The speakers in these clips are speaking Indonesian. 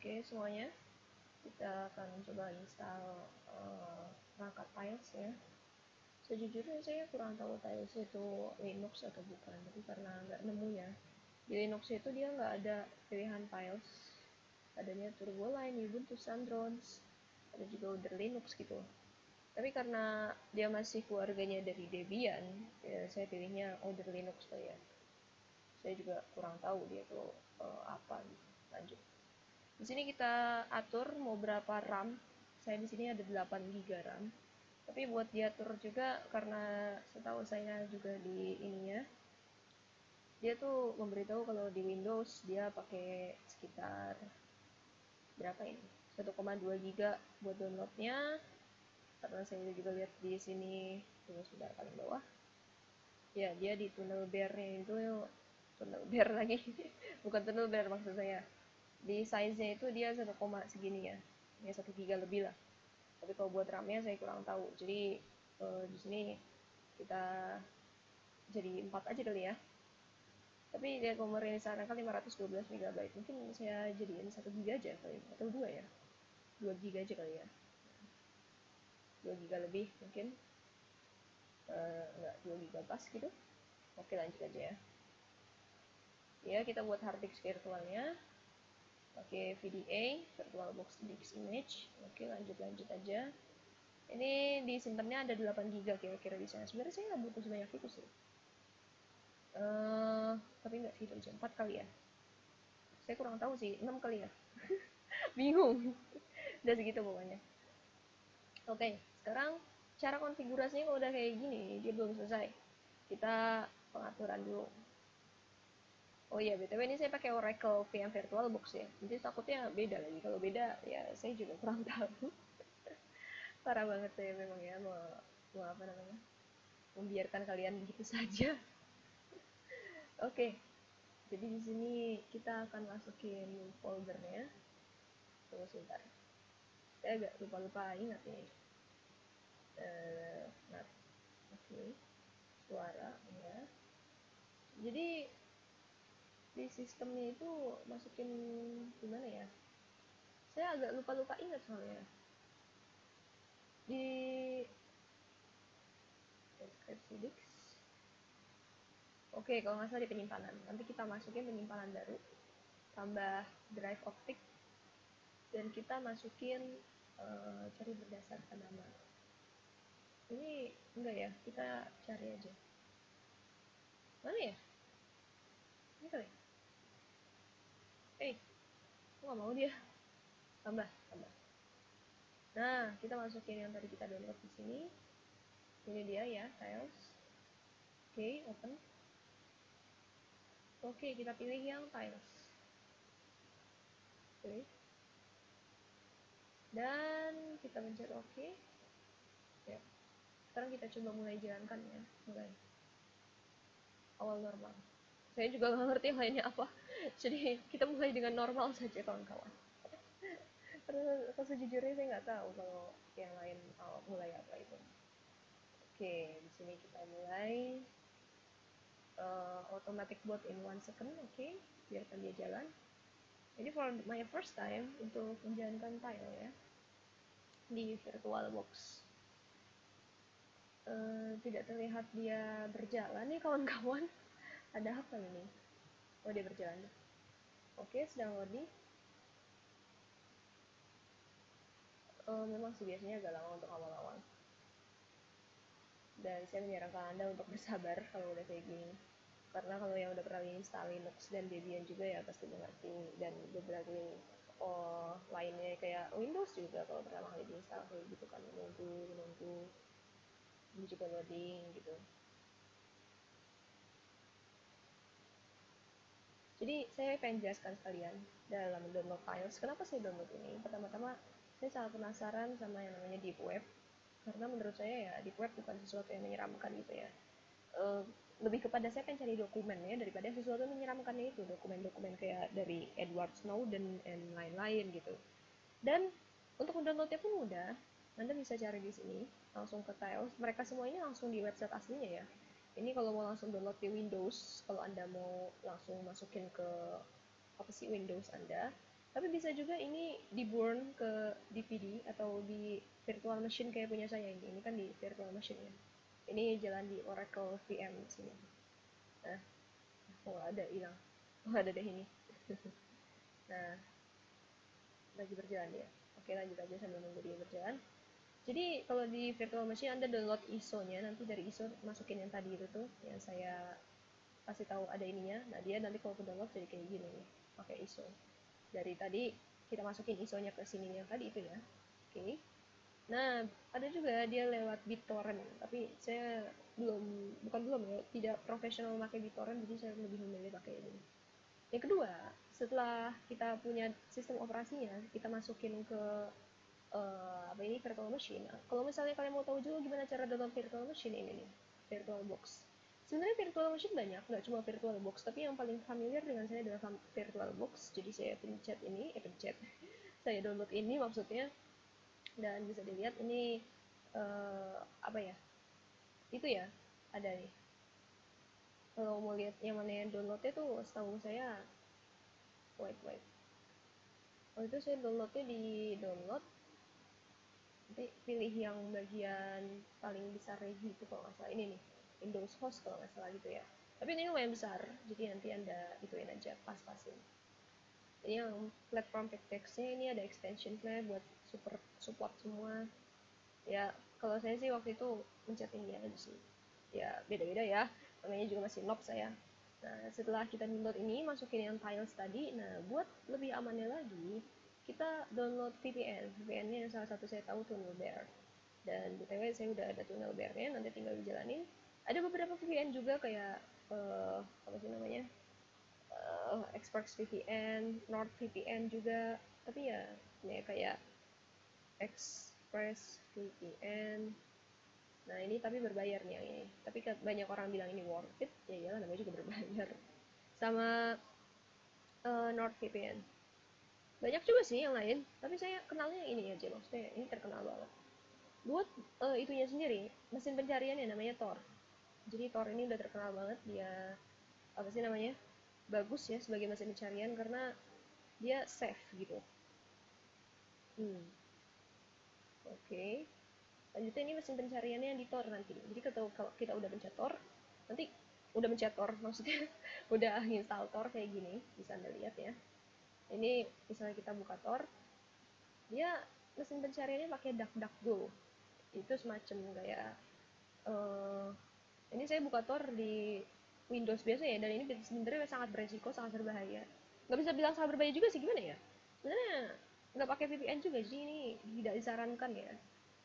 Oke, semuanya kita akan coba install perangkat Tiles ya. Sejujurnya saya kurang tahu Tiles itu Linux atau bukan, tapi karena nggak nemu ya. Di Linux itu dia nggak ada pilihan Tiles, adanya Turboline, Ubuntu, Sandrons, ada juga Oder Linux gitu. Tapi karena dia masih keluarganya dari Debian, ya saya pilihnya Oder Linux lah ya. Saya juga kurang tahu dia tuh apa gitu. Lanjut. Di sini kita atur mau berapa RAM. Saya di sini ada 8 GB RAM. Tapi buat diatur juga karena setahu saya juga di ininya dia tuh memberitahu kalau di Windows dia pakai sekitar berapa ini? 1,2 GB buat downloadnya. Karena saya juga lihat di sini, tunggu sebentar paling bawah. Ya, dia di tunnel bear-nya itu tunnel bear lagi. Bukan tunnel bear maksud saya. Di size-nya itu dia 1, segini ya. Ya 1 giga lebih lah. Tapi kalau buat RAM-nya saya kurang tahu. Jadi di sini kita jadi 4 aja kali ya. Tapi dia nomornya disarankan 512 MB. Mungkin saya jadiin 1 giga aja kali atau 2 ya. 2 giga aja kali ya. 2 giga lebih mungkin. Enggak 2 giga pas gitu. Oke, lanjut aja ya. Ya, kita buat hard disk virtualnya. Pakai VDA, VirtualBox Disk Image. Oke, lanjut aja. Ini disimpannya ada 8 GB kira-kira di sana. Sebenarnya saya nggak butuh sebanyak itu sih. Tapi nggak sih, itu 4 kali ya. Saya kurang tahu sih, 6 kali ya. Bingung. Udah segitu pokoknya. Oke, sekarang cara konfigurasinya kalau udah kayak gini, dia belum selesai. Kita pengaturan dulu. Oh iya, BTW ini saya pakai Oracle VM VirtualBox ya. Jadi takutnya beda lagi. Kalau beda, ya saya juga kurang tahu. Parah banget saya memang ya, mau apa namanya? Membiarkan kalian begitu saja. Oke, jadi di sini kita akan masukin foldernya. Tunggu sebentar. Saya agak lupa-lupa ingat nih. Nah, oke. Suara ya. Jadi di sistemnya itu masukin gimana ya? Saya agak lupa-lupa ingat soalnya. Di deskripsi disk. Oke, kalau nggak salah di penyimpanan. Nanti kita masukin penyimpanan baru, tambah drive optik, dan kita masukin cari berdasarkan nama. Ini enggak ya, kita cari aja. Mana ya? Ini kali. Nggak mau dia. Tambah. Nah, kita masukin yang tadi kita download di sini. Ini dia ya, Tiles. Oke, open. Oke, kita pilih yang Tiles. Oke. Dan kita pencet OK. Ya. Sekarang kita coba mulai jalankan ya. Mulai. Awal normal. Saya juga nggak ngerti lainnya apa. Jadi kita mulai dengan normal saja kawan-kawan. Karena sejujurnya saya nggak tahu kalau yang lain mulai apa itu. Oke, di sini kita mulai automatic boot in 1 second. Oke, biarkan dia jalan. Ini for my first time untuk menjalankan tile ya di VirtualBox. Tidak terlihat dia berjalan nih kawan-kawan. Ada apa ini? Oh, dia berjalan. Oke, sedang loading. Memang sih biasanya agak lama untuk awal-awal. Dan saya menyarankan Anda untuk bersabar kalau udah kayak gini. Karena kalau yang udah pernah install Linux dan Debian juga ya pasti mengerti, dan beberapa lainnya kayak Windows juga kalau pertama kali diinstal kayak gitu kan menunggu ini juga loading gitu. Jadi saya pengen jelaskan sekalian dalam download files kenapa saya download ini. Pertama-tama saya sangat penasaran sama yang namanya deep web, karena menurut saya ya deep web bukan sesuatu yang menyeramkan gitu ya. Lebih kepada saya pengen cari dokumen ya daripada sesuatu yang menyeramkannya itu, dokumen-dokumen kayak dari Edward Snowden dan lain-lain gitu. Dan untuk mendownloadnya pun mudah. Anda bisa cari di sini, langsung ke Tiles. Mereka semuanya langsung di website aslinya ya. Ini kalau mau langsung download di Windows, kalau Anda mau langsung masukin ke apa sih Windows Anda, Tapi bisa juga ini di burn ke DVD atau di virtual machine kayak punya saya ini. Ini kan di virtual machine ya. Ini jalan di Oracle VM sini. Nah, oh ada hilang. Oh ada deh ini. Nah, lagi berjalan ya. Oke lanjut aja sambil nunggu dia berjalan. Jadi kalau di virtual machine Anda download ISO-nya, nanti dari ISO masukin yang tadi itu tuh, yang saya kasih tahu ada ininya. Nah dia nanti kalau ke download jadi kayak gini nih, pakai ISO. Dari tadi kita masukin ISO-nya ke sini yang tadi itu ya. Oke. Nah ada juga dia lewat BitTorrent, tapi saya bukan belum ya, tidak profesional pakai BitTorrent, jadi saya lebih memilih pakai ini. Yang kedua, setelah kita punya sistem operasinya, kita masukin ke apa ini virtual machine. Nah, kalau misalnya kalian mau tahu juga gimana cara download virtual machine ini nih, virtual box. Sebenarnya virtual machine banyak, nggak cuma virtual box, tapi yang paling familiar dengan saya adalah virtual box. Jadi saya pencet ini, saya download ini maksudnya, dan bisa dilihat ini apa ya? Itu ya, ada nih. Kalau mau lihat yang mana yang downloadnya tuh, setahu saya, wait. Oh itu saya downloadnya di download, nanti pilih yang bagian paling besar gitu kalau nggak salah, ini nih Windows host kalau nggak salah gitu ya, tapi ini lumayan besar, jadi nanti anda ituin aja pas-pasin. Jadi yang platform text-nya ini ada extension nya buat support semua ya. Kalau saya sih waktu itu mencet ini aja sih, ya beda-beda ya, namanya juga masih noob saya. Nah setelah kita download ini, masukin yang tiles tadi. Nah buat lebih amannya lagi, kita download VPN nya yang salah satu saya tahu TunnelBear, dan btw saya udah ada TunnelBear-nya, nanti tinggal dijalanin. Ada beberapa VPN juga kayak apa sih namanya, Express VPN, NordVPN juga, tapi ya ini kayak Express VPN. Nah ini tapi berbayar nih yang ini, tapi banyak orang bilang ini worth it, ya iyalah namanya juga berbayar. Sama NordVPN. Banyak juga sih yang lain, tapi saya kenalnya ini aja, maksudnya ini terkenal banget. Buat itunya sendiri, mesin pencariannya namanya Tor. Jadi Tor ini udah terkenal banget, dia apa sih namanya, bagus ya sebagai mesin pencarian karena dia safe gitu. Oke. Lanjutnya ini mesin pencariannya yang di Tor nanti. Jadi kalau kita udah pencet Tor, nanti udah pencet Tor maksudnya udah install Tor kayak gini, bisa Anda lihat ya. Ini misalnya kita buka Tor, dia mesin pencariannya pakai DuckDuckGo. Itu semacam kayak ini saya buka Tor di Windows biasa ya, dan ini sebenarnya sangat beresiko, sangat berbahaya. Nggak bisa bilang sangat berbahaya juga sih, gimana ya? Sebenarnya nggak pakai VPN juga, jadi ini tidak disarankan ya.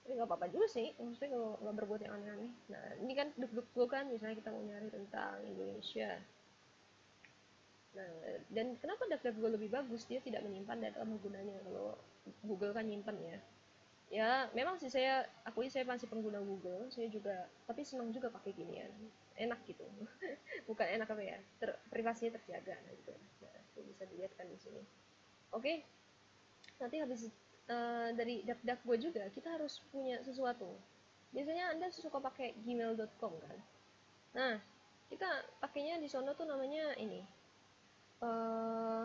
Tapi nggak apa-apa juga sih, maksudnya kalau nggak berbuat yang aneh-aneh. Nah ini kan duk kan, misalnya kita mau nyari tentang Indonesia. Nah, dan kenapa DuckDuckGo lebih bagus? Dia tidak menyimpan data penggunanya. Kalau Google kan nyimpan ya. Ya, memang sih saya masih pengguna Google, saya juga, tapi senang juga pakai ginian. Enak gitu. Bukan enak apa ya? Privasinya terjaga nah, gitu. Nah, itu bisa dilihat kan di sini. Oke, nanti habis dari DuckDuckGo juga kita harus punya sesuatu. Biasanya Anda suka pakai gmail.com kan? Nah, kita pakainya di sono tuh namanya ini. eh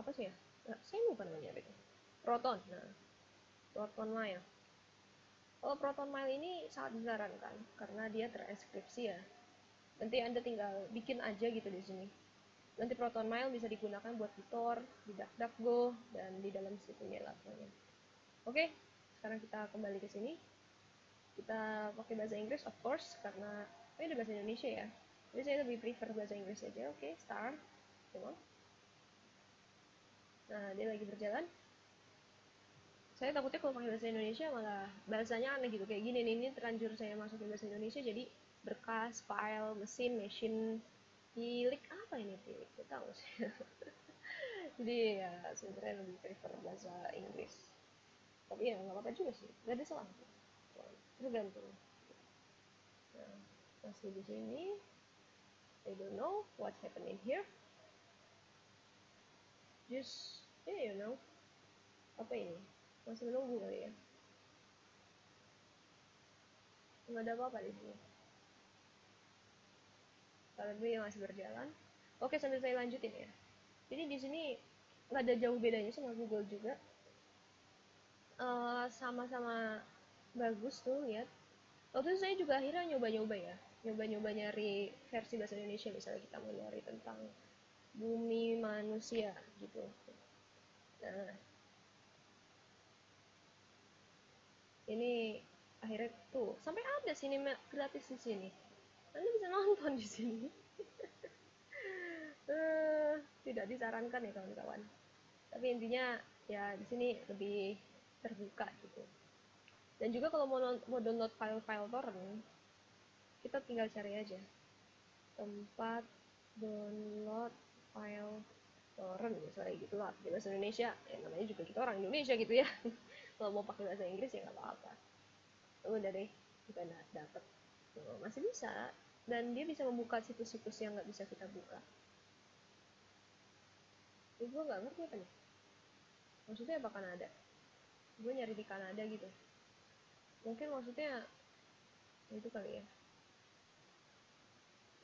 apa sih ya? Nah, saya lupa namanya apa itu. Proton. Nah, Proton Mail. Kalau ProtonMail ini sangat disarankan karena dia terenkripsi ya. Nanti Anda tinggal bikin aja gitu di sini. Nanti ProtonMail bisa digunakan buat di Tor, di DuckDuckGo, dan di dalam situnya lah pokoknya. Oke, sekarang kita kembali ke sini. Kita pakai bahasa Inggris of course karena ini ada bahasa Indonesia ya. Jadi saya lebih prefer bahasa Inggris aja. Oke, start. Coba. Nah, dia lagi berjalan. Saya takutnya kalau pakai bahasa Indonesia malah bahasanya aneh gitu, kayak gini nih, ini terlanjur saya masukin bahasa Indonesia jadi berkas, file, mesin, machine, tilik, apa ini tilik, gak tahu sih. Jadi ya sebenarnya lebih prefer bahasa Inggris, tapi ya nggak apa-apa juga sih, nggak ada salah, tergantung. Nah, masih di sini. I don't know what happening here, just yeah, apa ini, masih menunggu kali ya, nggak ada apa-apa di sini. Kalau dia masih berjalan. Oke, sambil saya lanjutin ya. Jadi di sini nggak ada jauh bedanya sama Google juga. Sama-sama bagus tuh lihat. Waktu itu saya juga akhirnya nyoba-nyoba ya, nyoba-nyoba nyari versi bahasa Indonesia, misalnya kita mau nyari tentang bumi manusia gitu. Nah, ini akhirnya tuh sampai ada sinema gratis di sini. Anda bisa nonton di sini. Tidak disarankan ya kawan-kawan. Tapi intinya ya di sini lebih terbuka gitu. Dan juga kalau mau download file-file torrent, kita tinggal cari aja tempat download file torrent misalnya gitu lah di bahasa Indonesia. Ya namanya juga kita orang Indonesia gitu ya. Kalau mau pakai bahasa Inggris ya nggak apa-apa. Udah deh, kita dapet. Masih bisa. Dan dia bisa membuka situs-situs yang nggak bisa kita buka. Gue nggak ngerti apa nih. Maksudnya apa Kanada? Gue nyari di Kanada gitu. Mungkin maksudnya itu kali ya.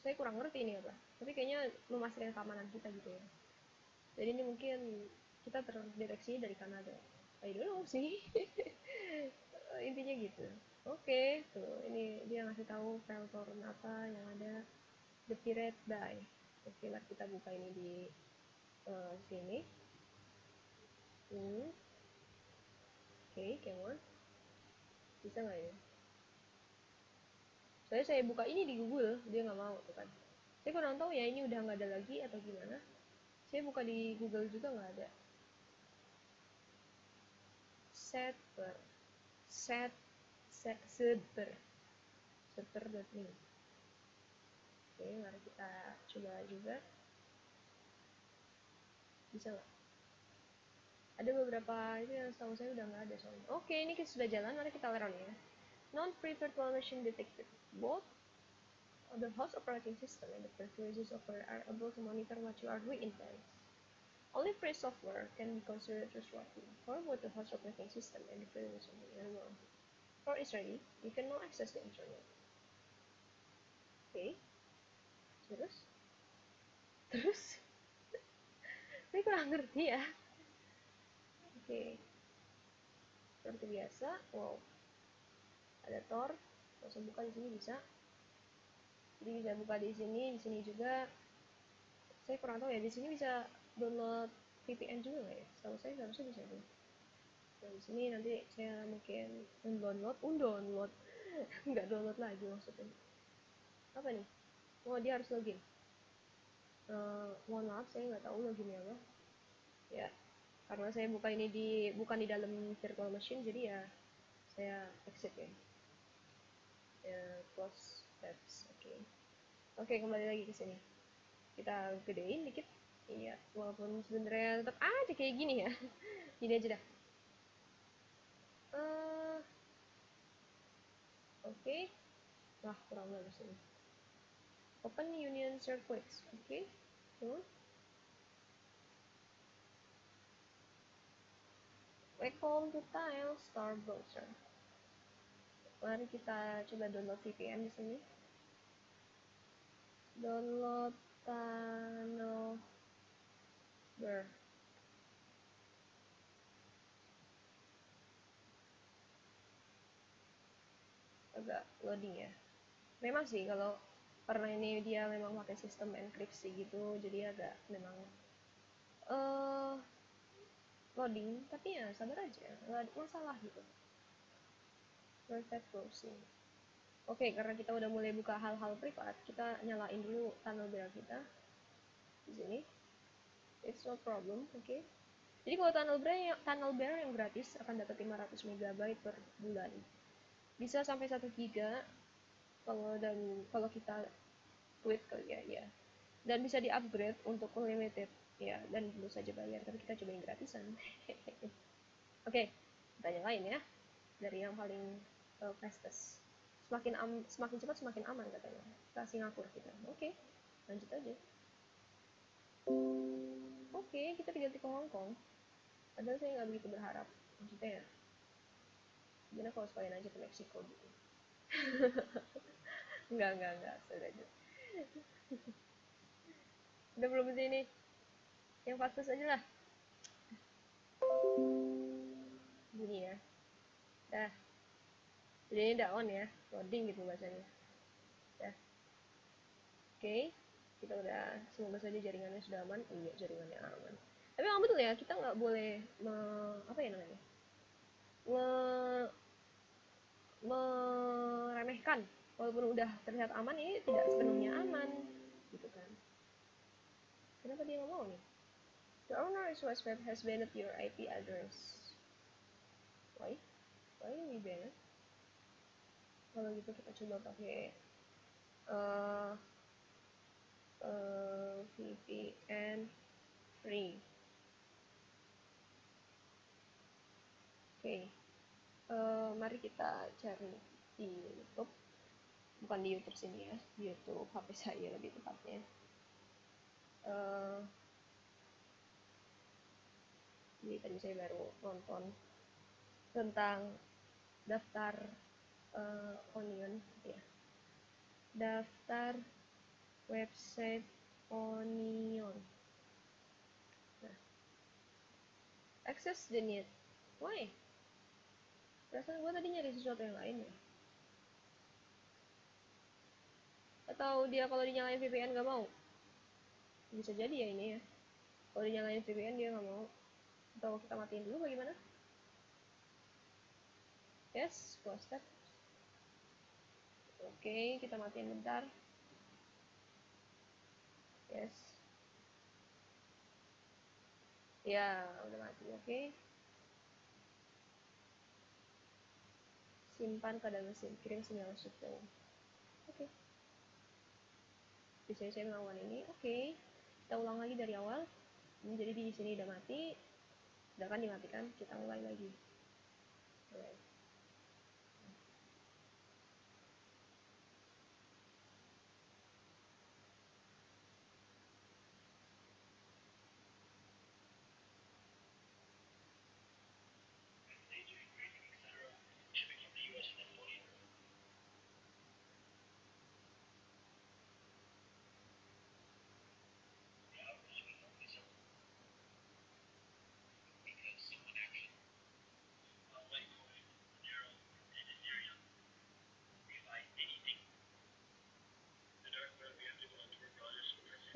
Saya kurang ngerti ini apa. Tapi kayaknya memastikan keamanan kita gitu ya. Jadi ini mungkin kita terdeteksi dari Kanada. I don't know sih. Intinya gitu. Oke, tuh ini dia ngasih tahu file torrent apa yang ada. The Pirate Die. Oke lah kita buka ini di sini. Oke, come on. Bisa nggak ya? Saya buka ini di Google, dia nggak mau tuh kan. Saya kurang tahu ya ini udah nggak ada lagi atau gimana. Saya buka di Google juga nggak ada. Setper, seper, seper.me. Oke, mari kita coba juga. Bisa nggak? Ada beberapa itu yang setahu saya udah nggak ada soalnya. Oke, ini sudah jalan, mari kita leron ya. Non-free virtual machine detected. Both the host operating system and the virtual software are able to monitor what you are doing in place. Only free software can be considered trustworthy. For both the host operating system and the virtual software. For Israeli, you can now access the internet. Oke, terus, saya kurang ngerti ya. Oke, seperti biasa. Wow, ada Tor. Langsung buka di sini bisa. Jadi bisa buka di sini juga. Saya kurang tahu ya, di sini bisa download VPN juga nggak ya? Setahu saya harusnya bisa tuh. Nah, di sini nanti saya mungkin download, nggak download lagi maksudnya. Apa nih? Oh, dia harus login. Mohon maaf, saya nggak tahu loginnya apa. Ya, karena saya bukan di dalam virtual machine, jadi ya saya exit ya. Ya, close tabs. Oke, kembali lagi ke sini. Kita gedein dikit. Iya, walaupun sebenarnya tetap aja kayak gini ya. Gini aja dah. Oke. Wah, kurang bagus ini. Open Union Circuits. Oke. Welcome to Tile Star Browser. Mari kita coba download VPN di sini. Download Tunnelber. Agak loading ya. Memang sih kalau karena ini dia memang pakai sistem enkripsi gitu, jadi agak memang loading, tapi ya sabar aja, nggak ada masalah gitu. Private browsing. Oke, karena kita udah mulai buka hal-hal privat, kita nyalain dulu Tunnelber kita di sini. It's no problem, oke. Jadi kalau Tunnelber yang gratis akan dapat 500 MB per bulan. Bisa sampai 1 GB kalau kita tweet kali ya. Dan bisa di-upgrade untuk unlimited ya, dan tentu saja bayar, tapi kita coba yang gratisan. Oke, kita nyalain ya. Dari yang paling fastest. Semakin cepat semakin aman katanya. Kita Singapura kita. Oke, lanjut aja. Oke, kita diganti ke Hong Kong. Padahal saya nggak begitu berharap. Maksudnya ya, gimana kalau sekalian aja ke Meksiko gitu. Enggak, sudah aja. Udah belum sini. Yang fastest aja lah. Jadi ini udah on ya, loading gitu bacanya ya. Oke, kita udah, semoga saja jaringannya sudah aman. Iya, jaringannya aman. Tapi memang betul ya, kita nggak boleh apa ya namanya, meremehkan. Walaupun udah terlihat aman, ini tidak sepenuhnya aman gitu kan. Kenapa dia nggak mau nih? The owner's web has banned your IP address. Why? Why we banned? Kalau gitu kita coba pakai VPN free. Oke. Mari kita cari di YouTube, bukan di YouTube sini ya, di YouTube HP saya lebih tepatnya. Jadi tadi saya baru nonton tentang daftar Onion ya, daftar website Onion. Nah, access the net. Why? Perasaan gue tadi nyari sesuatu yang lain ya. Atau dia kalau dinyalain VPN gak mau? Bisa jadi ya ini ya. Kalau dinyalain VPN dia gak mau. Atau kita matiin dulu bagaimana? Yes, close that. Oke, kita matiin bentar. Yes. Ya, udah mati. Oke. Simpan pada mesin, kirim sinyal shutdown. Oke. Bisa saya melakukan ini. Oke. Kita ulang lagi dari awal. Jadi di sini udah mati. Udah kan dimatikan, kita mulai lagi. Alright.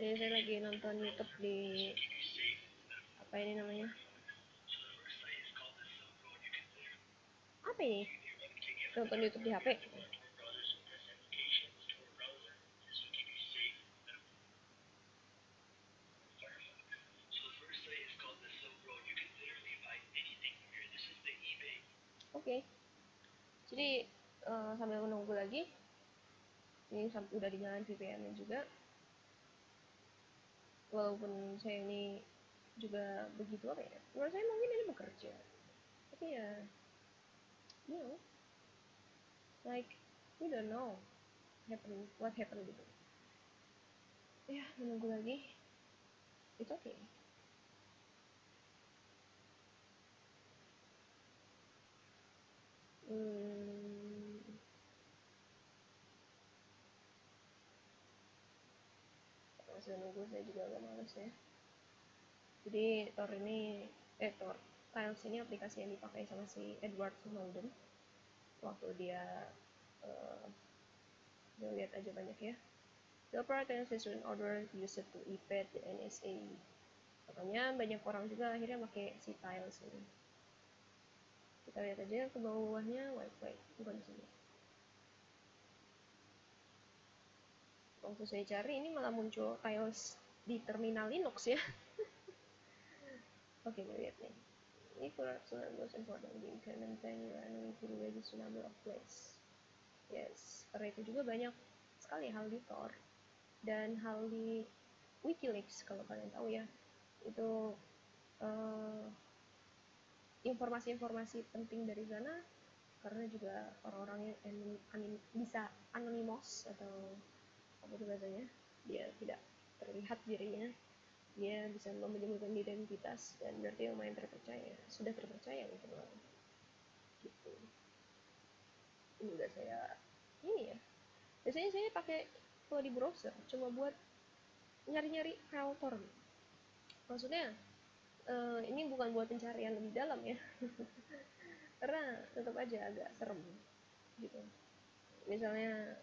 Ini saya lagi nonton YouTube di apa ini namanya? Apa ini? Nonton YouTube di HP. Oke. Jadi sambil menunggu lagi, ini udah dinyalain VPN-nya juga. Walaupun saya ini juga begitu apa ya? Menurut saya mungkin ini bekerja. Tapi ya, you know, like we don't know what happened gitu. Ya, menunggu lagi. It's okay. Masih nunggu, saya juga agak males ya. Jadi Tor Tiles ini aplikasi yang dipakai sama si Edward Snowden waktu dia lihat aja banyak ya. The operating system order used to evade the NSA. Makanya banyak orang juga akhirnya pakai si Tiles ini. Kita lihat aja ke bawah-bawahnya, wait, bukan di sini. Waktu saya cari ini malah muncul Tiles di terminal Linux ya. Oke, kita lihat nih. Ini corruption was important in implementing running to register number of places. Yes, karena itu juga banyak sekali hal di Tor dan hal di WikiLeaks kalau kalian tahu ya. Itu informasi-informasi penting dari sana karena juga orang-orang yang bisa anonymous atau apa itu bahasanya, dia tidak terlihat dirinya, dia bisa menyembunyikan identitas dan berarti lumayan terpercaya, sudah terpercaya gitu. Ini udah saya ini ya, biasanya saya pakai kalau di browser cuma buat nyari-nyari file Tor, maksudnya ini bukan buat pencarian lebih dalam ya karena tetap aja agak serem gitu. Misalnya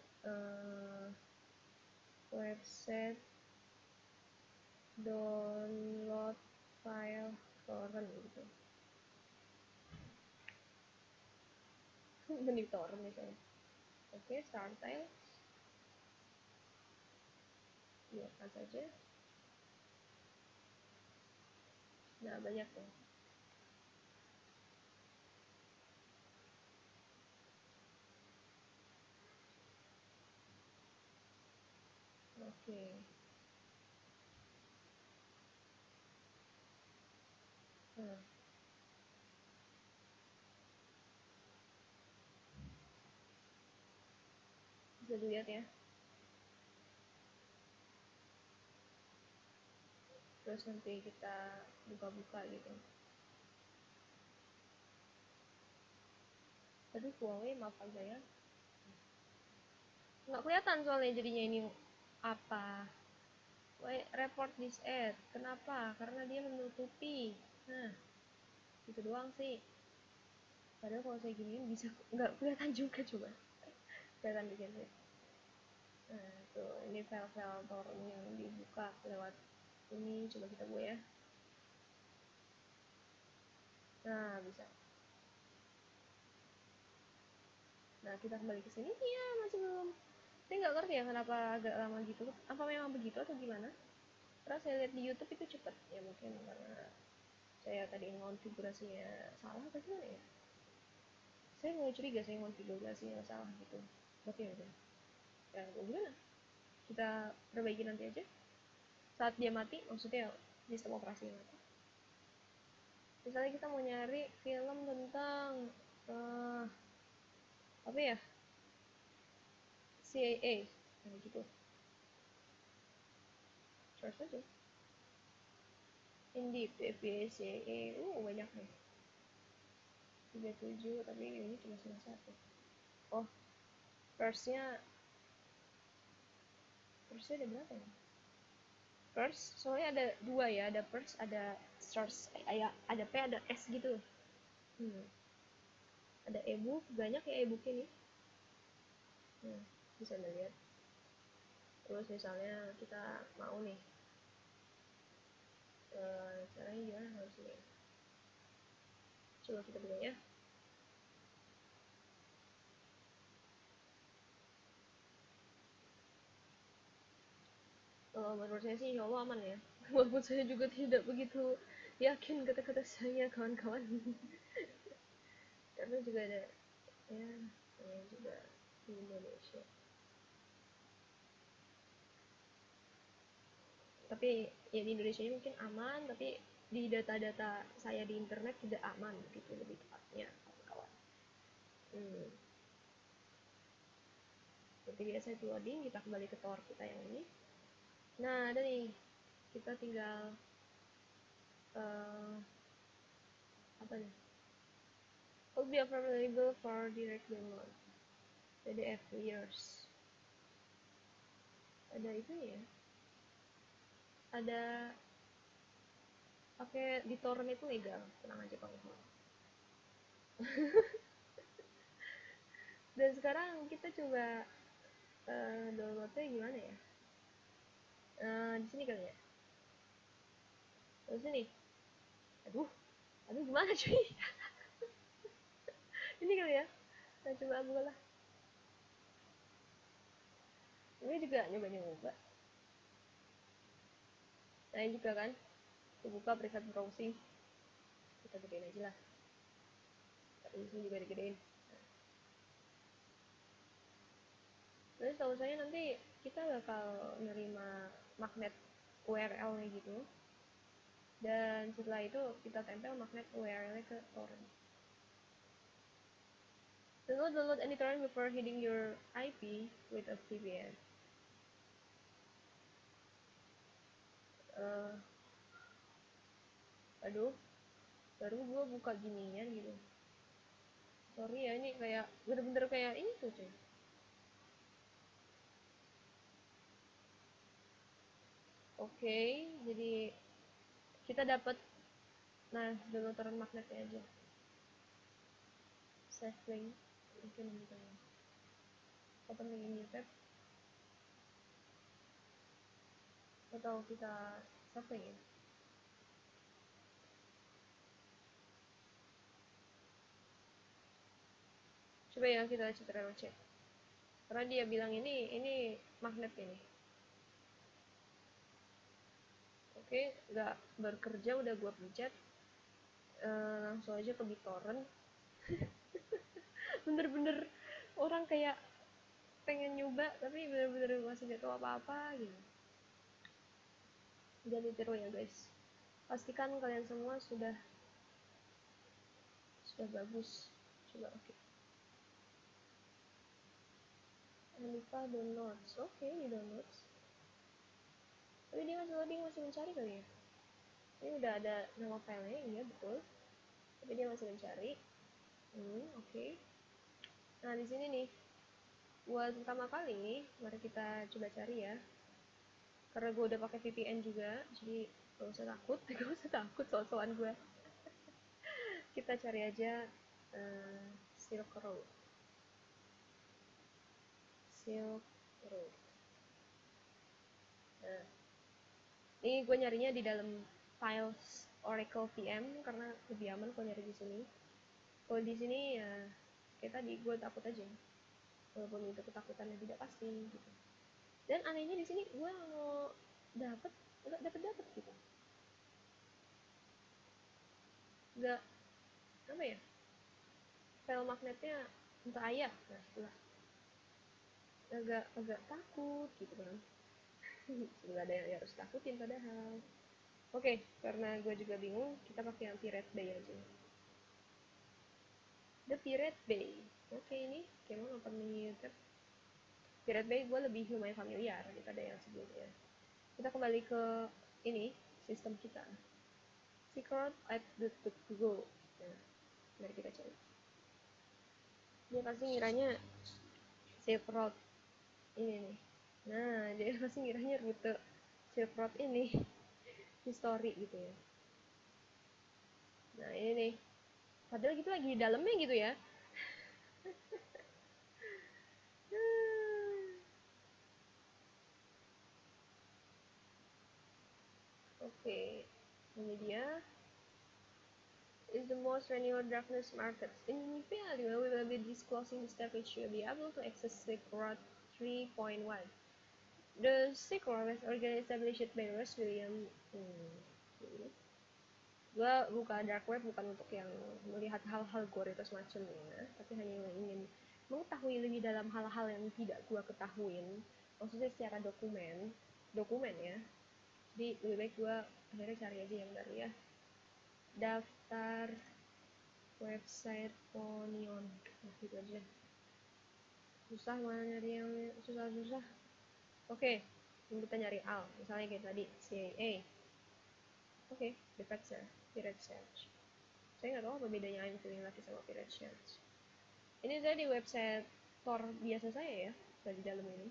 website download file torrent gitu. Mending torrent misalnya. Oke, start tiles. Biarkan saja. Nah, banyak tuh. Oke. Nah, bisa dilihat ya. Terus nanti kita buka-buka gitu. Aduh, Huawei maaf aja ya. Nggak kelihatan soalnya jadinya ini apa. Why report this ad? Kenapa? Karena dia menutupi. Nah, itu doang sih. Padahal kalau saya giniin bisa nggak kelihatan juga coba. Kelihatan dikit sih. Nah, tuh ini file-file torrent yang dibuka lewat ini, coba kita buat ya. Nah, bisa. Nah, kita kembali ke sini. Iya, masih belum. Saya nggak ngerti ya kenapa agak lama gitu. Apa memang begitu atau gimana? Karena saya lihat di YouTube itu cepet. Ya mungkin karena saya tadi konfigurasinya salah atau gimana ya? Saya mulai curiga saya konfigurasinya salah gitu. Oke udah. Ya gimana? Kita perbaiki nanti aja. Saat dia mati, maksudnya sistem operasi mati. Misalnya kita mau nyari film tentang apa ya? CIA. Nah gitu. Search aja. Indeed, FBI, CIA. Banyak nih. 37, tapi ini cuma salah satu. Oh, First-nya ada berapa ya? First, soalnya ada dua ya, ada first, ada source, ada P, ada S gitu. Ada e-book, banyak ya e-book ini. Bisa lihat. Terus misalnya kita mau nih, caranya gimana harus ini? Coba kita buka ya. Menurut saya sih insya Allah aman ya. Walaupun saya juga tidak begitu yakin kata-kata saya kawan-kawan. Karena juga ada ya, saya juga di Indonesia. Tapi ya di Indonesia ini mungkin aman, tapi di data-data saya di internet tidak aman gitu lebih tepatnya kawan-kawan. Seperti biasa itu loading, kita kembali ke Tor kita yang ini. Nah ada nih, kita tinggal apa nih? Will be available for direct download. PDF years. Ada itu ya. Ada pakai di torrent itu legal, tenang aja kawan-kawan. Dan sekarang kita coba downloadnya gimana ya? Di sini kali ya. Di sini. Aduh, gimana cuy? Ini kali ya. Saya coba buka lah. Ini juga nyoba-nyoba. Nah ini juga kan. Kita buka preset browsing. Kita gedein aja lah. Tapi di sini juga digedein. Terus tahu saya nanti kita bakal nerima magnet URL-nya gitu. Dan setelah itu kita tempel magnet URL-nya ke torrent. Download any torrent before hitting your IP with a VPN. Aduh, baru gue buka ginian gitu. Sorry ya, ini kayak bener-bener kayak ini tuh cuy. Oke, jadi kita dapat, nah download torrent magnetnya aja. Save link, mungkin gitu ya. open lagi new tab, atau kita save ya. Coba ya kita ctrl C, karena dia bilang ini magnet ini. Oke, nggak bekerja, udah gua pencet. Langsung aja ke BitTorrent. Bener-bener orang kayak pengen nyoba tapi bener-bener masih gak tahu apa-apa gitu. Jangan ditiru ya guys, pastikan kalian semua sudah bagus. Coba oke. Jangan lupa downloads. Oke, di downloads. Tapi dia masih loading, masih mencari kali ya. Ini udah ada nama filenya, iya betul. Tapi dia masih mencari. Oke. Nah di sini nih, buat pertama kali, mari kita coba cari ya. Karena gue udah pakai VPN juga, jadi gak usah takut, gak usah takut soal-soal gue. Kita cari aja Silk Road. Silk Road. Nah, ini gue nyarinya di dalam files Oracle VM karena lebih aman kalau nyari di sini. Kalau di sini ya kayak tadi gue takut aja, walaupun itu ketakutan yang tidak pasti gitu. Dan anehnya di sini gue mau dapet nggak dapet gitu, nggak apa ya, file magnetnya entah ayah. Nah setelah agak takut gitu kan. Nggak ada yang harus takutin padahal. Oke, karena gue juga bingung, kita pakai yang Pirate Bay aja. The Pirate Bay. Oke, ini kemana open menu tab. Pirate Bay gue lebih lumayan familiar daripada yang sebelumnya. Kita kembali ke ini, sistem kita. Secret at the Go. Nah, mari kita cari. Dia pasti ngiranya Silk Road ini nih. Nah, dia pasti ngiranya rute Silk Road ini. History gitu ya. Nah, ini nih. Padahal gitu lagi di dalamnya gitu ya. Oke, ini dia. Is the most renewed darkness markets. In value, we will be disclosing the step which will be able to access Silk Road 3.1. The Silk Road was established by Ross William. Gue buka dark web bukan untuk yang melihat hal-hal gore atau semacamnya, tapi hanya ingin mengetahui lebih dalam hal-hal yang tidak gue ketahuin, maksudnya secara dokumen ya. Jadi lebih baik gue akhirnya cari aja yang baru ya. Daftar website Ponion, nah gitu aja. Susah mana nyari yang susah-susah. Oke, kita nyari AL, misalnya kayak tadi CIA. Oke, Pirate Search. Saya nggak tahu apa bedanya I'm Feeling Lucky sama Pirate Search. Ini saya di website Tor biasa saya ya, di dalam ini.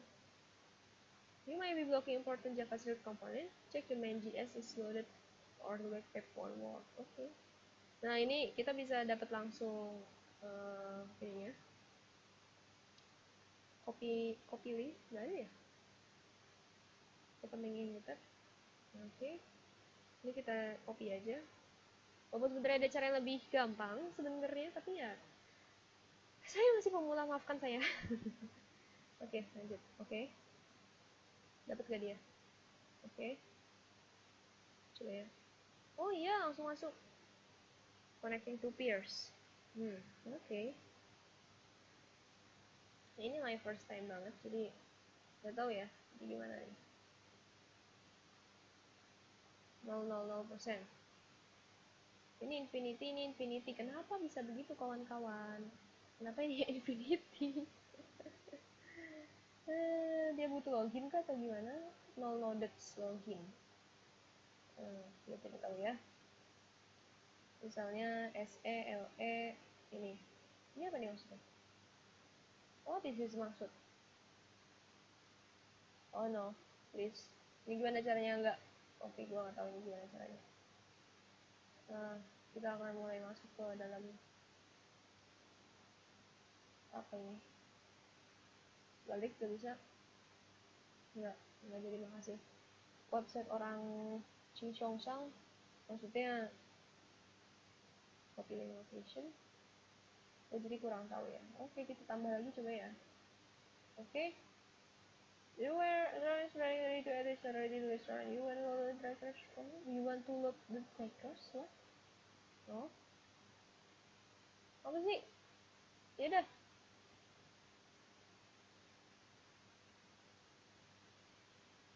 You might be blocking important JavaScript component. Check the main JS is loaded or the web page won't work. Oke. Nah ini kita bisa dapat langsung ininya. Copy link, nggak ada ya? Open link ini tab. Oke. Ini kita copy aja. Walaupun sebenarnya ada cara yang lebih gampang sebenarnya, tapi ya saya masih pemula, maafkan saya. Oke, lanjut. Oke. Dapat gak dia? Oke. Coba ya. Oh iya, langsung masuk. Connecting to peers. Oke. Nah, ini my first time banget, jadi gak tahu ya, jadi gimana nih. 000%. Ini infinity. Kenapa bisa begitu kawan-kawan? Kenapa ini infinity? Dia butuh login kah atau gimana? No loaded login. Kita tidak tahu ya. Misalnya SELE ini. Ini apa nih maksudnya? Oh, this is maksud. Oh no, please. Ini gimana caranya enggak? Oke, gue nggak tahu ini gimana caranya. Kita akan mulai masuk ke dalam apa ini? balik gak bisa, nggak jadi. Makasih website orang Chingchongsang, maksudnya copy link location. Oh, jadi kurang tahu ya. Oke, kita tambah lagi coba ya. Oke. You were ready to edit already the restaurant. You want to load the trackers? You want to load the trackers? What? No? Apa sih? Yaudah.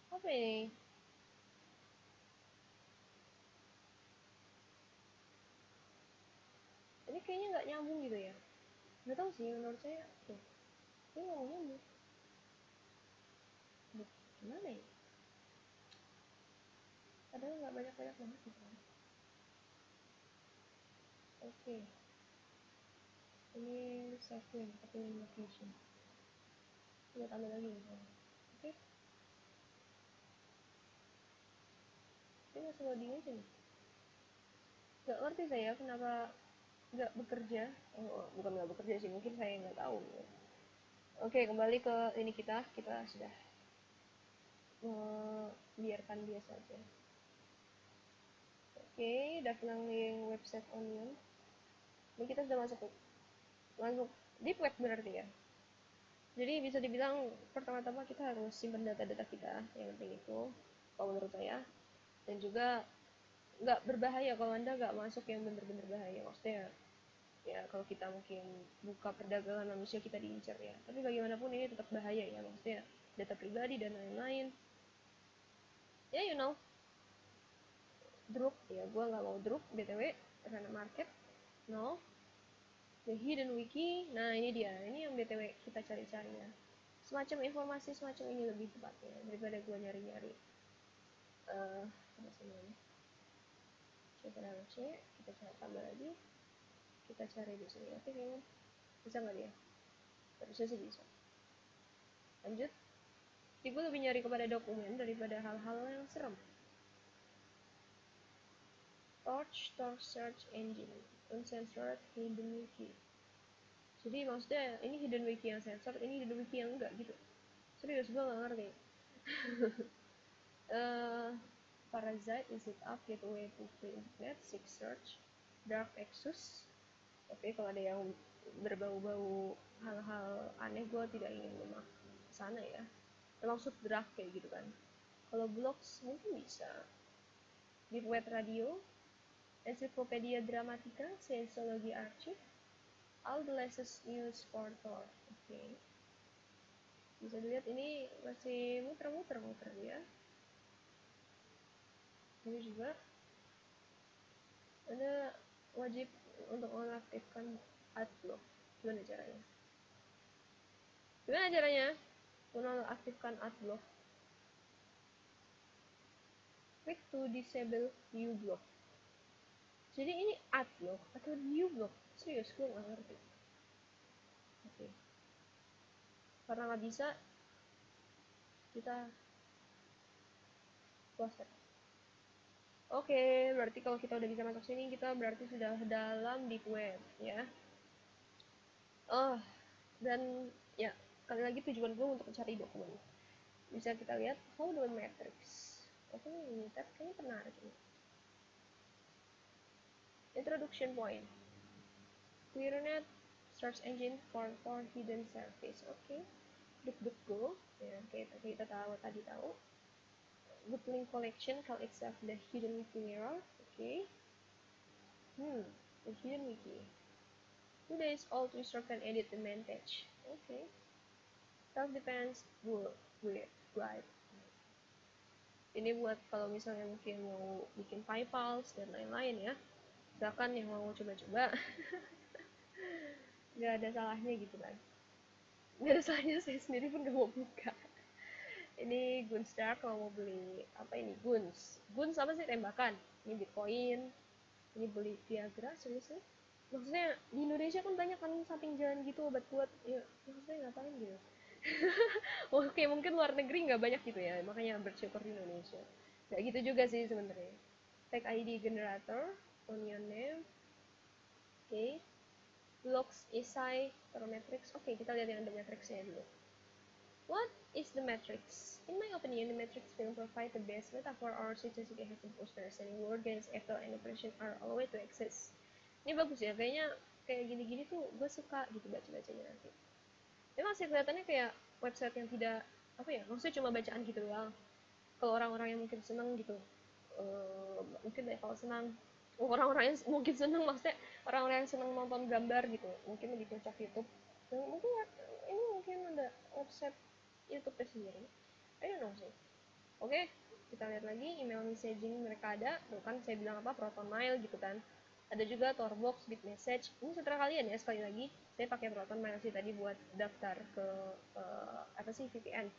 Apa ini? Ini kayaknya nggak nyambung gitu ya. Nggak tahu sih, menurut saya. Tuh, ini nggak nyambung. Gimana ya? Padahal nggak banyak-banyak banget gitu kan. Oke. Ini save link, copy link location. Kita tambah lagi misalnya. Oke. Ini masih loading aja nih. Nggak ngerti saya kenapa nggak bekerja. Oh, bukan nggak bekerja sih, mungkin saya nggak tahu. Oke, kembali ke ini kita sudah biarkan dia saja. Oke, downloading website Onion. Ini kita sudah masuk deep web berarti ya. Jadi bisa dibilang pertama-tama kita harus simpan data-data kita, yang penting itu kalau menurut saya. Dan juga nggak berbahaya kalau anda nggak masuk yang bener-bener bahaya, maksudnya ya kalau kita mungkin buka perdagangan manusia kita diincar ya, tapi bagaimanapun ini tetap bahaya ya, maksudnya data pribadi dan lain-lain ya, you know. Drop ya, gue nggak mau drop btw karena market. No, the hidden wiki. Nah ini dia, ini yang btw kita cari-cari ya, semacam informasi semacam ini lebih tepatnya daripada gue nyari-nyari apa sih namanya, C, kita cari tambah lagi, kita cari di sini. Oke, kayaknya bisa nggak dia? Harusnya sih bisa. Lanjut. Jadi gue lebih nyari kepada dokumen daripada hal-hal yang serem. Torch search engine, uncensored hidden wiki. Jadi maksudnya ini hidden wiki yang censored, ini hidden wiki yang enggak gitu. Serius gue nggak ngerti. Parasite, is it up, gateway to free internet, six search, dark exus. Oke, kalau ada yang berbau-bau hal-hal aneh, gue tidak ingin memang kesana ya. Maksud dark kayak gitu kan. Kalau blogs mungkin bisa. Deep Web Radio, Encyclopedia Dramatica, Scientology Archive, all the latest news portal. Oke. Bisa dilihat ini masih muter-muter ya. Ini juga Anda wajib untuk mengaktifkan adblock. Gimana caranya? Mengaktifkan adblock? Click to disable uBlock. Jadi ini adblock atau uBlock? Serius, gue nggak ngerti. Oke. Karena nggak bisa, kita close. Oke, berarti kalau kita udah bisa masuk sini, kita berarti sudah dalam deep web ya. Dan ya, kali lagi tujuan gue untuk mencari dokumen. Bisa kita lihat Hold Matrix. Oke, ini tab kayaknya pernah ada ini. Introduction point. ClearNet search engine for hidden service. Oke. DuckDuckGo. Ya, kita tahu. Good link collection call itself the hidden wiki mirror. Oke. The hidden wiki. Today is all to can edit the main page. Okay. Self-defense guide. Ini buat kalau misalnya mungkin mau bikin file files dan lain-lain ya. Misalkan yang mau coba-coba. Gak ada salahnya gitu kan. Gak ada salahnya, saya sendiri pun gak mau buka. Ini Gunstar kalau mau beli apa ini? Guns apa sih, tembakan. Ini Bitcoin. Ini beli Viagra, seriusnya. Maksudnya di Indonesia kan banyak kan samping jalan gitu obat kuat ya, maksudnya ngapain gitu. Oke, mungkin luar negeri nggak banyak gitu ya, makanya bersyukur di Indonesia. Nggak gitu juga sih sebenarnya. Tag ID generator, onion name, oke. Blocks esai, matrix. Oke, kita lihat yang ada matrixnya dulu. What is the Matrix? In my opinion, the Matrix film provides the best metaphor our society has imposed understanding war games, evil, and oppression are all way to exist. Ini bagus ya, kayaknya kayak gini-gini tuh gue suka gitu baca-bacanya nanti. Memang sih kelihatannya kayak website yang tidak apa ya, maksudnya cuma bacaan gitu doang. Kalau orang-orang yang mungkin seneng gitu, mungkin deh kalau senang orang-orang yang mungkin seneng maksudnya orang-orang yang seneng nonton gambar gitu, mungkin lebih cocok YouTube. Mungkin ini mungkin ada website YouTube sendiri. I don't know sih. Oke, kita lihat lagi email messaging mereka ada. Tuh kan saya bilang apa ProtonMail gitu kan. Ada juga Torbox, BitMessage. Ini setelah kalian ya sekali lagi. Saya pakai ProtonMail sih tadi buat daftar ke apa sih VPN.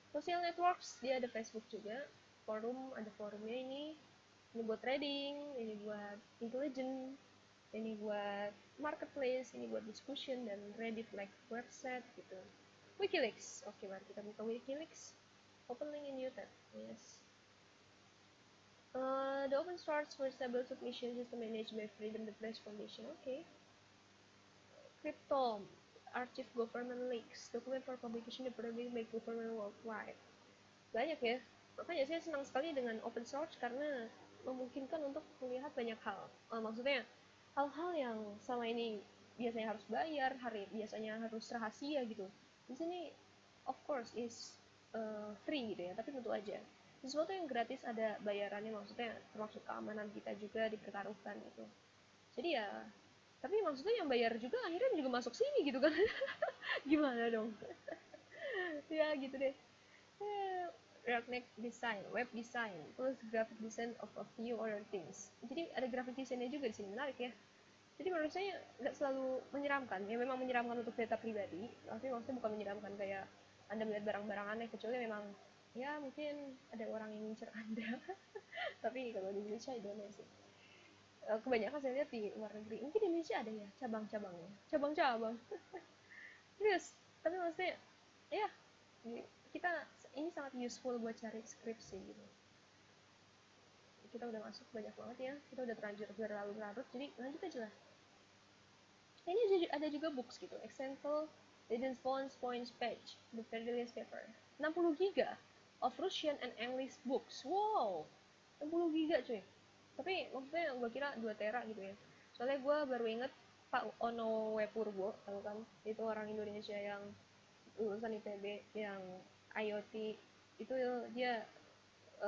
Social networks dia ada Facebook juga. Forum ada forumnya ini. Ini buat trading, ini buat intelligent, ini buat marketplace, ini buat discussion dan Reddit like website gitu. WikiLeaks. Oke, mari kita buka WikiLeaks. Open link in new tab. Yes. The open source for stable submission system managed by Freedom the Press Foundation. Okay. Cryptome. Archive government leaks. Document for publication diproduced by government worldwide. Banyak ya. Makanya saya senang sekali dengan open source karena memungkinkan untuk melihat banyak hal. Maksudnya hal-hal yang selama ini biasanya harus bayar, biasanya harus rahasia gitu. Di sini of course is free gitu ya, tapi tentu aja sesuatu yang gratis ada bayarannya, maksudnya termasuk keamanan kita juga dipertaruhkan gitu. Jadi ya, tapi maksudnya yang bayar juga akhirnya juga masuk sini gitu kan. Gimana dong? Ya gitu deh. Redneck design, web design, plus graphic design of a few other things. Jadi ada graphic design-nya juga di sini, menarik ya. Jadi menurut saya nggak selalu menyeramkan, ya memang menyeramkan untuk data pribadi, tapi maksudnya bukan menyeramkan kayak Anda melihat barang-barang aneh, kecuali memang ya mungkin ada orang yang ngincer Anda. Tapi kalau di Indonesia itu aneh sih. Kebanyakan saya lihat di luar negeri, mungkin di Indonesia ada ya cabang-cabangnya, cabang-cabang. Terus, tapi maksudnya ya kita ini sangat useful buat cari skripsi gitu. Kita udah masuk banyak banget ya, kita udah terlanjur berlarut-larut, jadi lanjut aja lah. Ini ada juga books gitu, example Leiden Phones Points Page, the Federalist Paper, 60 giga of Russian and English books. Wow, 60 giga cuy. Tapi maksudnya gue kira 2 tera gitu ya. Soalnya gue baru inget Pak Ono Wepurbo, tahu kan? Itu orang Indonesia yang lulusan ITB yang IoT, itu dia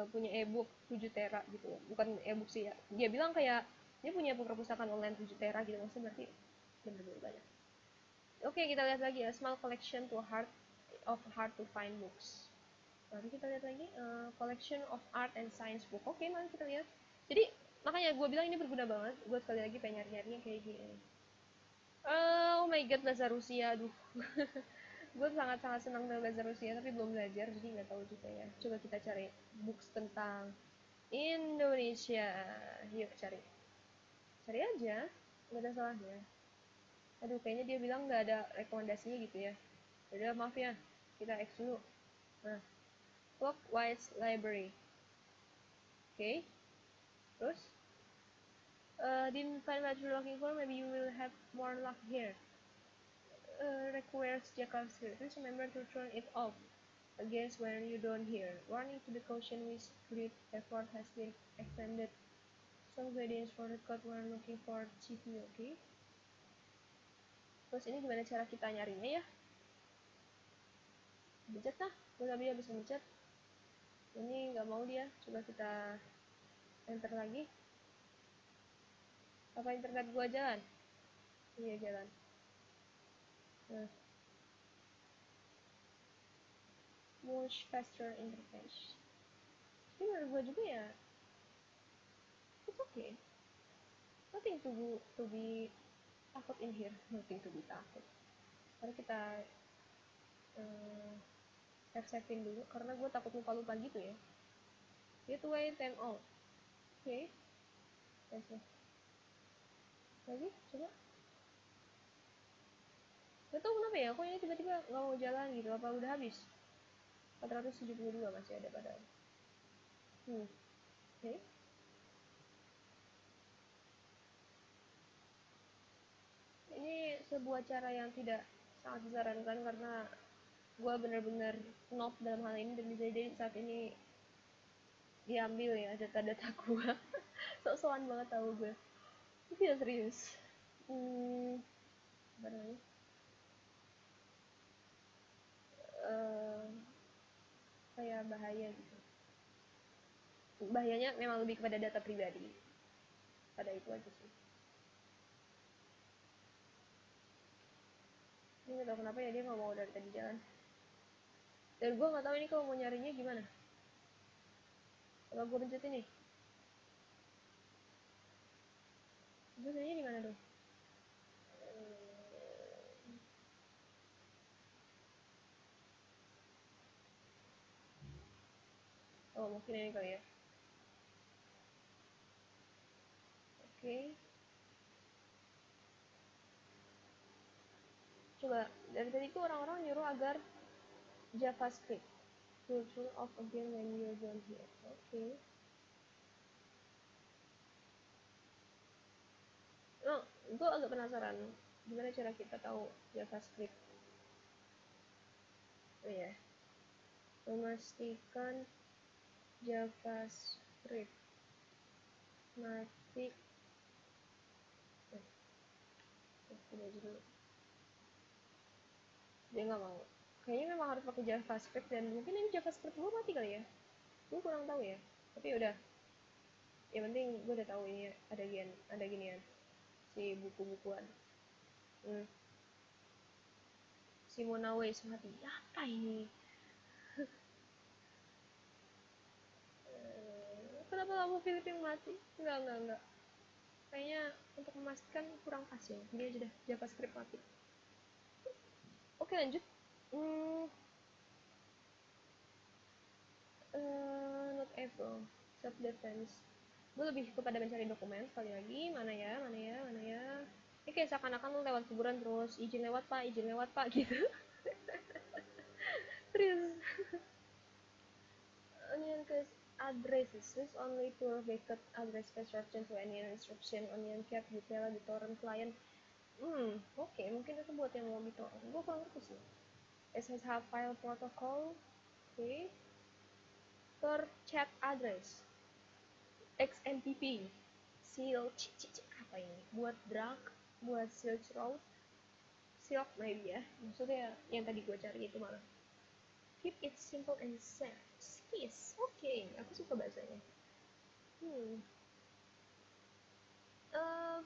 punya e-book 7 tera gitu. Bukan e-book sih ya. Dia bilang kayak dia punya perpustakaan online 7 tera gitu, maksudnya berarti bener-bener banyak. Oke, kita lihat lagi ya, small collection to hard to find books. Mari kita lihat lagi collection of art and science book. Oke, mari kita lihat. Jadi makanya gue bilang ini berguna banget. Gue sekali lagi pengen nyari-nyarinya kayak gini. Oh my god, bahasa Rusia, aduh. Gue sangat-sangat senang dengan bahasa Rusia, tapi belum belajar, jadi nggak tahu juga ya. Coba kita cari books tentang Indonesia. Yuk cari. Cari aja, nggak ada salahnya. Aduh, kayaknya dia bilang nggak ada rekomendasinya gitu ya. Udah, maaf ya, kita X dulu. Nah, Clockwise Library. Oke, terus didn't find what you're looking for, maybe you will have more luck here. Requires JavaScript. Please remember to turn it off against when you don't hear. Warning to the caution with grid effort has been extended. Some guidance for the code when looking for CPU, okay? Terus ini gimana cara kita nyarinya ya? Bejat lah, gue tadi habis ngecat. Ini nggak mau dia, coba kita enter lagi. Apa internet gua jalan? Iya jalan. Nah, much faster interface. Tapi menurut gua juga ya, it's okay. Nothing to be takut in here, nothing to be takut. Mari kita save-savein dulu, karena gue takut lupa-lupa gitu ya. Gateway time out. Oke. Okay. Lagi, coba. Gak tau kenapa ya, kok ini tiba-tiba gak mau jalan gitu, apa udah habis? 472 masih ada padahal. Oke. Okay. Ini sebuah cara yang tidak sangat disarankan karena gue bener-bener noob dalam hal ini, dan bisa jadi saat ini diambil ya data-data gue. Sok-sokan banget tahu gue, tapi ya serius. Apa namanya, Eh, kayak bahaya gitu. Bahayanya memang lebih kepada data pribadi, pada itu aja sih. Ini nggak tahu kenapa ya dia nggak mau dari tadi jalan, dan gue nggak tahu ini kalau mau nyarinya gimana. Kalau gue pencet ini, gue nyarinya di mana dong? Oh mungkin ini kali ya. Oke, coba dari tadi tuh orang-orang nyuruh agar JavaScript will turn off again when you're done here. Oke. Oh, gue agak penasaran gimana cara kita tahu JavaScript. Oh ya, memastikan JavaScript mati. Ini aja dulu. Dia nggak mau. Kayaknya memang harus pakai JavaScript, dan mungkin ini JavaScript gue mati kali ya. Gue kurang tahu ya. Tapi udah, yang penting gue udah tahu ini ada ginian si buku-bukuan. Simona Weiss mati. Apa ini? Kenapa lampu Philip yang mati? Enggak. Kayaknya untuk memastikan kurang pas ya. Ini aja dah, JavaScript mati. Oke, lanjut. Not able. Self defense. Gue lebih kepada mencari dokumen sekali lagi. Mana ya. Ini kayak seakan-akan lu lewat kuburan terus izin lewat pak gitu. Serius. Onion case addresses only to backup address instruction to any instruction onion cap detail di torrent client. Oke, mungkin itu buat yang mau BitTorrent. Gue kurang ngerti sih. SSH file protocol. Oke. Per chat address. XMPP. Seal. Apa ini? Buat drag. Buat search route. Silk maybe ya. Maksudnya yang tadi gue cari itu malah. Keep it simple and safe. Skis. Oke. Aku suka bahasanya.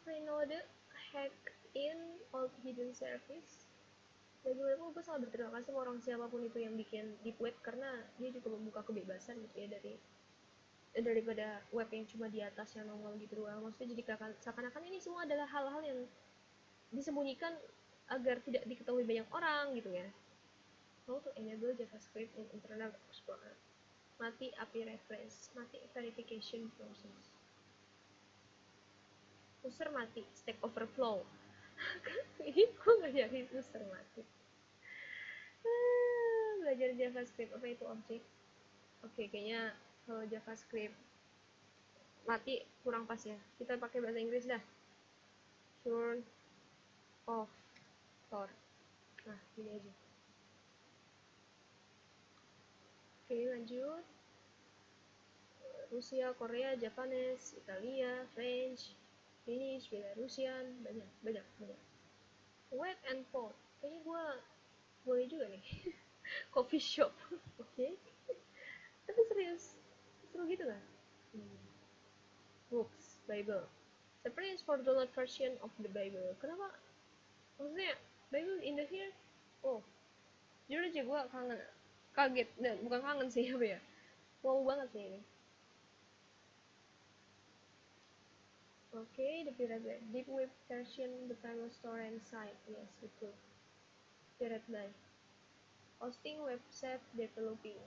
Freenode hack in old hidden service. Bagaimana gue sangat berterima kasih sama orang siapapun itu yang bikin deep web, karena dia juga membuka kebebasan gitu ya daripada web yang cuma di atas yang nongol gitu doang. Maksudnya jadi seakan-akan ini semua adalah hal-hal yang disembunyikan agar tidak diketahui banyak orang gitu ya. How to enable JavaScript in Internet Explorer. Mati API reference, mati verification process. User mati, Stack Overflow. Ini gue gak nyari user mati. Belajar JavaScript, apa itu objek? Oke, kayaknya kalau JavaScript mati kurang pas ya. Kita pakai bahasa Inggris dah. Turn off Tor. Nah, gini aja. Oke, lanjut. Rusia, Korea, Japanese, Italia, French, Finnish, Belarusian, banyak. Wet and cold. Kayaknya gue boleh juga nih. Coffee shop. Oke. Tapi serius, seru gitu kan? Books, Bible. Separate for download version of the Bible. Kenapa? Maksudnya Bible in the here? Oh, jujur aja gue kaget, dan bukan kangen sih apa ya? Wow banget sih ini. Oke, the pirate deep web version the famous torrent site. Yes, betul. Pirate Bay. Hosting website developing.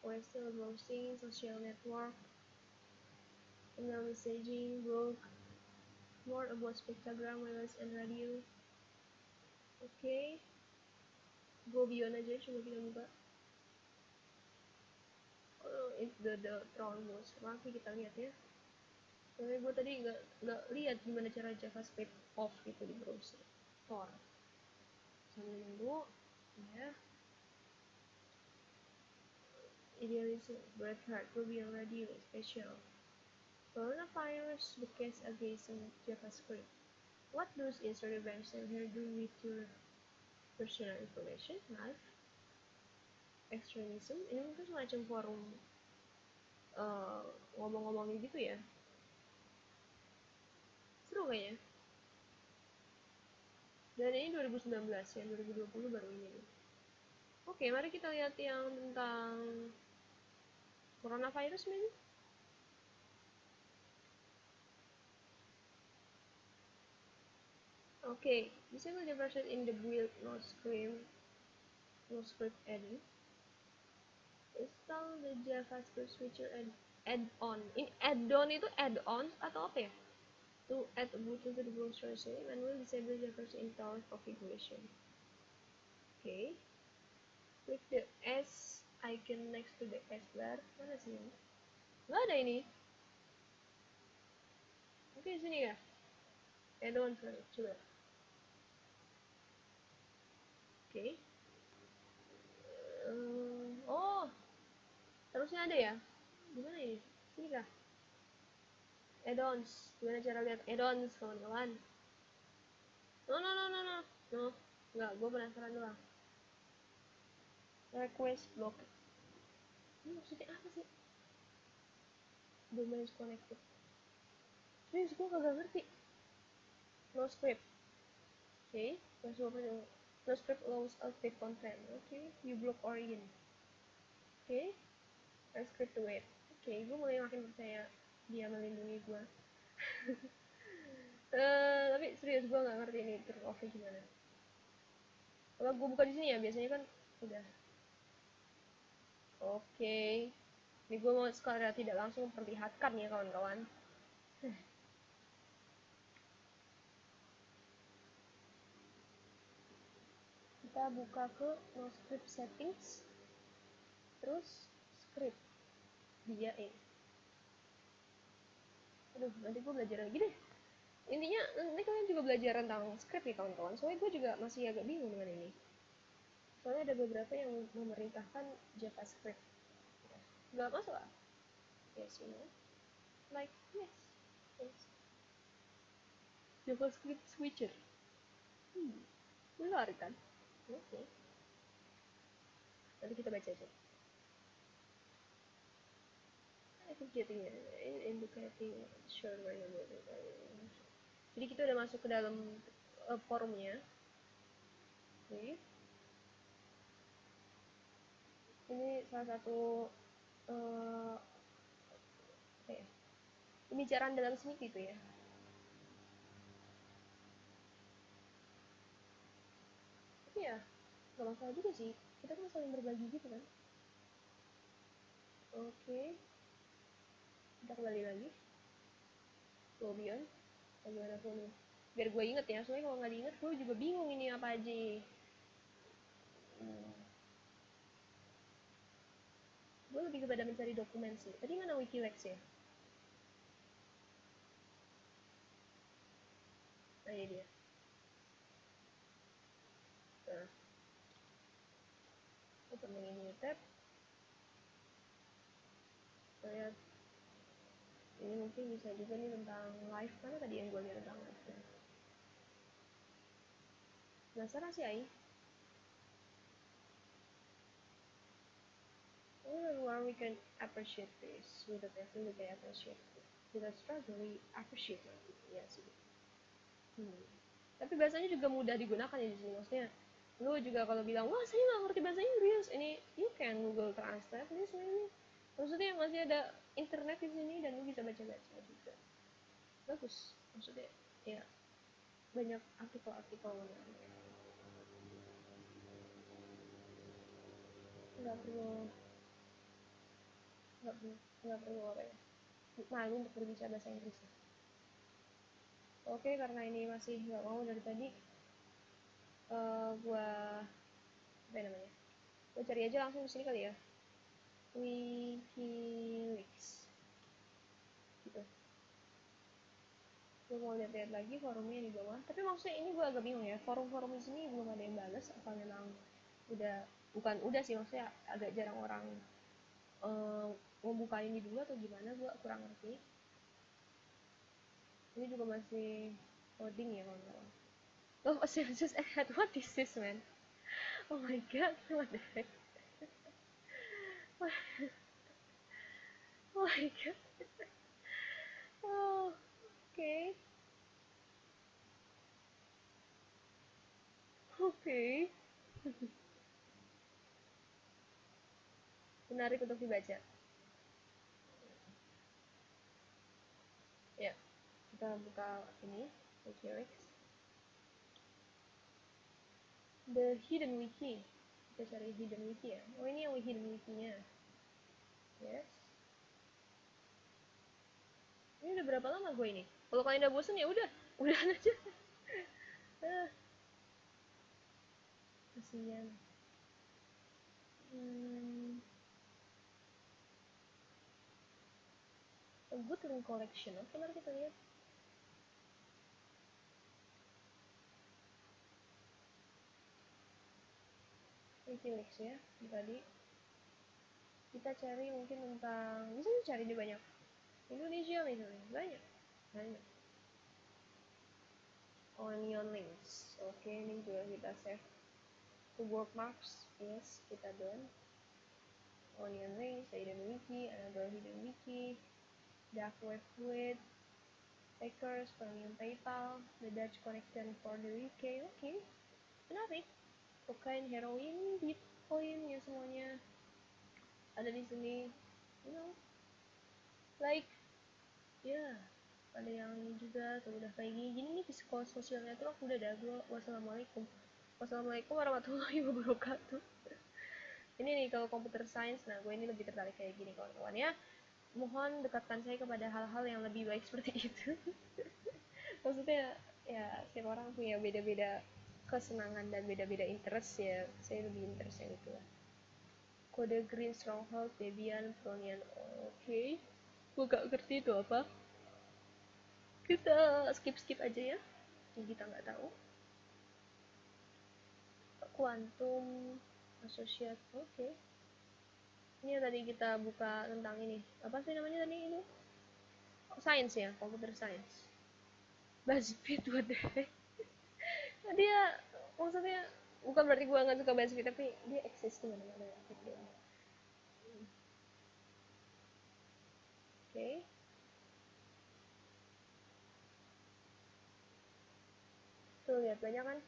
Western browsing, social network, email messaging, blog, more about spectrogram, wireless and radio. Oke, go beyond aja, coba kita buka. Oh, it's the Tron Maki kita lihat ya. Soalnya gue tadi nggak lihat gimana cara JavaScript off gitu di browser. Tor. sambil nunggu ya. Idealism, Breakheart, Ruby on Radio, Special. Coronavirus, the case against JavaScript. What does Israel Bankston here do with your personal information? Life, extremism, ini mungkin semacam forum ngomong-ngomongin gitu ya. Seru kayaknya. Dan ini 2019 ya, 2020 baru ini. Oke, mari kita lihat yang tentang coronavirus maybe. Okay, disable the version in the build NoScript install the JavaScript switcher add-on. Ini add-on itu add-on atau apa ya? To add a button to the browser name and will disable JavaScript install configuration. Okay. Click the S icon next to the S bar. Mana sih ini? Nggak ada ini. Oke, sini ya. Add-on coba. Oke. Oh, terusnya ada ya? Gimana ini? Sini kah? Add-ons. Gimana cara lihat add-ons, kawan-kawan? No. Enggak, gue penasaran doang. Request block. Ini maksudnya apa sih? Domain is connected. Serius, gue kagak ngerti. No script. Okay. No script allows output content. Okay. You block origin. Okay. No script to wait. Okay, gue mulai makin percaya dia melindungi gue. Tapi serius gue nggak ngerti ini turn off gimana. Kalau gue buka di sini ya biasanya kan udah. Oke. Ini gue mau sekarang tidak langsung perlihatkan ya kawan-kawan. Kita buka ke no script settings. Terus script. Dia Aduh, nanti gue belajar lagi deh. Intinya nanti kalian juga belajar tentang script ya kawan-kawan. Soalnya gue juga masih agak bingung dengan ini. Soalnya ada beberapa yang memerintahkan JavaScript. Gak masuk lah. Yes, you know. Like, yes. JavaScript switcher. Menarik kan? Oke. Nanti kita baca aja. I think getting indicating sure where you're moving. Jadi kita udah masuk ke dalam forumnya. Oke. Ini salah satu pembicaraan dalam sneak gitu ya. Tapi ya nggak masalah juga sih, kita kan saling berbagi gitu kan. Oke, kita kembali lagi Lobion bagaimana pun biar gue inget ya, soalnya kalau nggak diinget gue juga bingung ini apa aja. Gue lebih kepada mencari dokumen sih. Tadi mana Wikileaks ya? Nah ini dia. Nah, open ini tab. Lihat ini mungkin bisa juga nih tentang live. Mana tadi yang gue lihat tentang live? Penasaran sih Ai. Where we can appreciate this with the blessing we can appreciate with the struggle we appreciate ya sih. Tapi bahasanya juga mudah digunakan ya di sini, maksudnya lu juga kalau bilang wah saya nggak ngerti bahasa Inggris, ini you can Google Translate this ini, maksudnya masih ada internet di sini dan lu bisa baca-baca juga, bagus maksudnya ya, banyak artikel-artikel nggak perlu nggak perlu apa ya, malu untuk berbicara bahasa Inggris. Oke, karena ini masih nggak mau dari tadi, gua apa namanya, gua cari aja langsung di sini kali ya, Wikileaks gitu. Gue mau lihat-lihat lagi forumnya di bawah, tapi maksudnya ini gue agak bingung ya, forum-forum di sini belum ada yang balas apa memang udah, bukan udah sih, maksudnya agak jarang orang uh, membuka ini dulu atau gimana, gue kurang ngerti. Ini juga masih loading ya kalau nggak salah. Oh, just ahead, what is this man? Oh my god, what the heck? Oh my god. Oh, okay. Okay. Menarik untuk dibaca. Ya, kita buka ini, WikiLeaks. The Hidden Wiki. Kita cari Hidden Wiki ya. Oh, ini yang Hidden Wiki-nya. Yes. Ini udah berapa lama gue ini? Kalau kalian udah bosen ya udah aja. Ah, kasihan. Hmm, a good link collection. Oke, mari kita lihat. Wikileaks ya. Tadi kita cari mungkin tentang, bisa cari di banyak. Indonesia misalnya, banyak. Banyak. Onion links. Oke, ini juga kita save to bookmarks. Yes, kita done. Onion links, hidden wiki, another hidden wiki, dark web fluid, hackers, premium PayPal, the Dutch connection for the UK. Oke, menarik. Kokain, heroin, bitcoin, ya semuanya ada di sini. You know, like, ya, yeah, ada yang ini juga tuh udah kayak gini nih psikolos social network udah dah gue. Wassalamualaikum warahmatullahi wabarakatuh. Ini nih kalau computer science, nah gue ini lebih tertarik kayak gini kawan-kawan ya. Mohon dekatkan saya kepada hal-hal yang lebih baik seperti itu. Maksudnya ya setiap orang punya beda-beda kesenangan dan beda-beda interest ya. Saya lebih interest yang itu lah. Kode green stronghold Debian Fronian. Oke, gue gak ngerti itu apa. Kita skip aja ya, yang kita nggak tahu. Quantum Associate. Oke. Ini yang tadi kita buka tentang ini, apa sih namanya tadi itu? Science ya, computer science. BuzzFeed, what the heck? Dia maksudnya bukan berarti gue nggak suka BuzzFeed, tapi dia eksis di mana-mana ya. Oke. Okay. Tuh lihat banyak kan.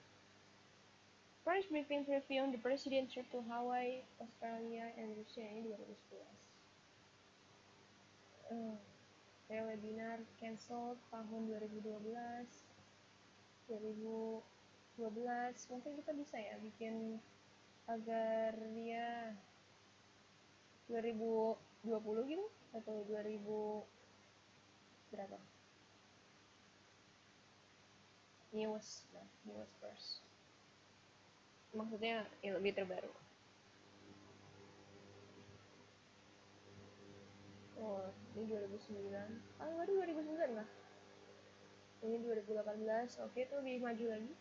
First briefing preview on the president trip to Hawaii, Australia, and Rusia ini 2011. Webinar cancel tahun 2012. 2012 mungkin kita bisa ya bikin agar dia 2020 gitu atau 2000 berapa news, nah news first maksudnya yang lebih terbaru. Oh, ini 2009. Ah, baru 2009 lah. Ini 2018. Oke, itu lebih maju lagi.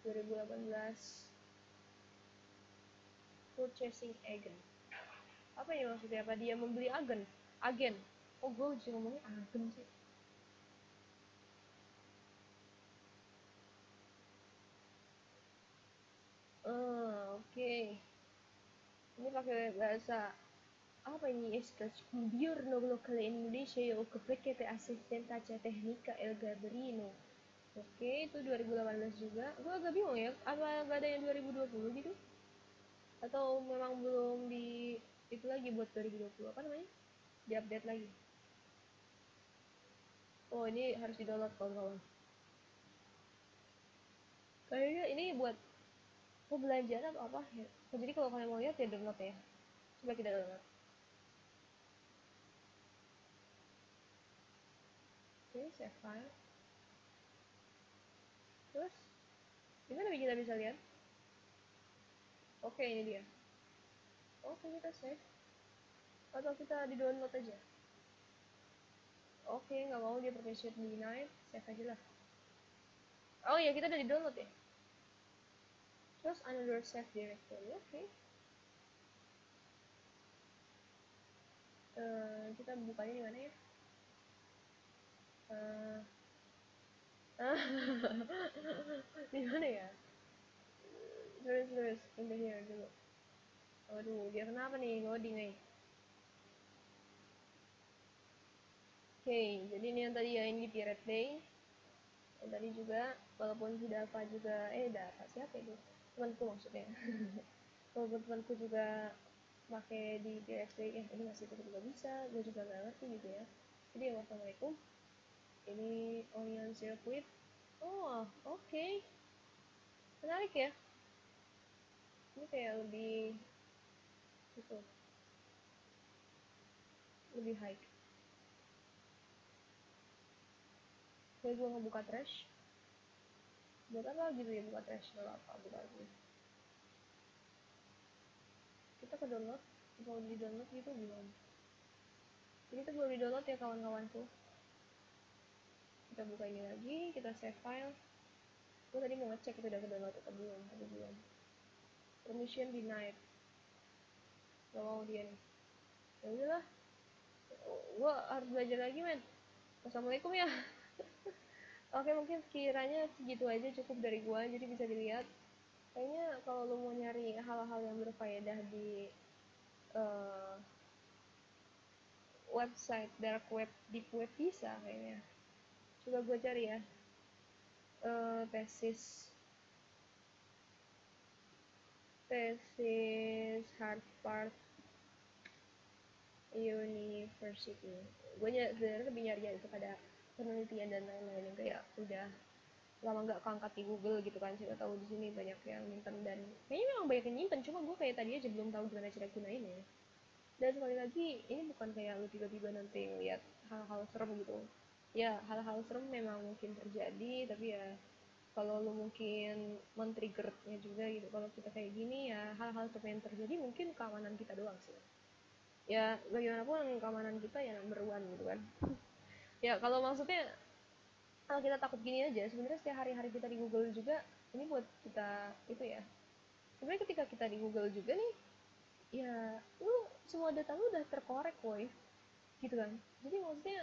2018 purchasing agent. Apa ini maksudnya? Apa dia membeli agen? Agen. Oh, gue juga ngomongnya agen sih. Oke. Ini pakai bahasa apa ini? Gobierno local Indonesia o PT Assistenza Tecnica El Gabrino. Oke, itu 2018 juga. Gue agak bingung ya, apa gak ada yang 2020 gitu? Atau memang belum di itu lagi buat 2020 apa namanya? Di-update lagi. Oh, ini harus di-download kawan-kawan. Kayaknya ini buat pembelajaran atau apa ya? Oh, jadi kalau kalian mau lihat ya download ya. Coba kita download. Oke, save file. Terus, gimana kita bisa lihat? Oke, ini dia. Oke, kita save. Atau kita di download aja. Oke, nggak mau dia permission denied, save aja lah. Oh ya, kita udah di download ya. Terus another save directory, oke. Kita bukanya di mana ya? Di mana ya? Terus in here dulu. Aduh, dia kenapa nih loading nih? Oke, jadi ini yang tadi ya, ini Pirate Bay. Yang tadi juga, walaupun si Dava juga, Dava siapa itu? Temanku maksudnya. Walaupun temanku juga pakai di Pirate Bay, ini masih tetap juga bisa, gue juga gak ngerti gitu ya. Jadi ya, wassalamualaikum. Ini onion circuit. Oh, oke. Menarik ya. Ini kayak lebih gitu, lebih high. Kayak gue ngebuka trash. Buat apa gitu ya buka trash? Gak apa buka lagi. Kita ke download, mau di download gitu belum? Jadi itu belum di download ya kawan-kawanku. Kita buka ini lagi, kita save file. Gue tadi mau ngecek itu udah ke download atau belum, tapi belum. Permission denied. Gak mau dia nih. Ya udahlah, gue harus belajar lagi men. Assalamualaikum ya. Oke, mungkin sekiranya segitu aja cukup dari gue, jadi bisa dilihat. Kayaknya kalau lo mau nyari hal-hal yang berfaedah di uh, website dark web, deep web bisa kayaknya. Coba gue cari ya. Tesis Harvard University. Gue sebenarnya lebih nyari itu pada penelitian dan lain-lain yang kayak udah lama nggak keangkat di Google gitu kan. Siapa tahu di sini banyak yang nyimpen, dan kayaknya memang banyak yang nyimpen, cuma gue kayak tadi aja belum tahu gimana cara gunainnya. Dan sekali lagi, ini bukan kayak lu tiba-tiba nanti lihat hal-hal serem gitu. Ya, hal-hal serem memang mungkin terjadi, tapi ya kalau lu mungkin men-triggernya juga gitu. Kalau kita kayak gini ya, hal-hal serem yang terjadi mungkin keamanan kita doang sih. Ya, bagaimanapun keamanan kita ya number one gitu kan. Ya, kalau maksudnya kalau kita takut gini aja, sebenarnya setiap hari-hari kita di Google juga, ini buat kita itu ya. Sebenarnya ketika kita di Google juga nih, ya lu semua data lu udah terkorek boy, gitu kan. Jadi maksudnya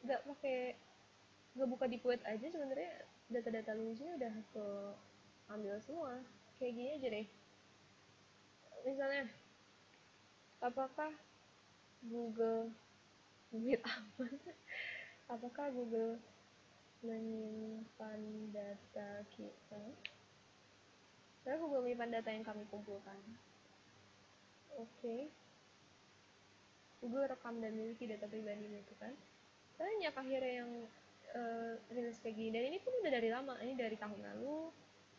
nggak buka di web aja, sebenarnya data-data lu sini udah ke ambil semua. Kayak gini aja deh, misalnya apakah Google duit aman, apakah Google menyimpan data kita, karena Google menyimpan data yang kami kumpulkan. Oke. Google rekam dan miliki data pribadi itu kan. Banyak akhirnya yang rilis kayak gini, dan ini pun udah dari lama, ini dari tahun lalu.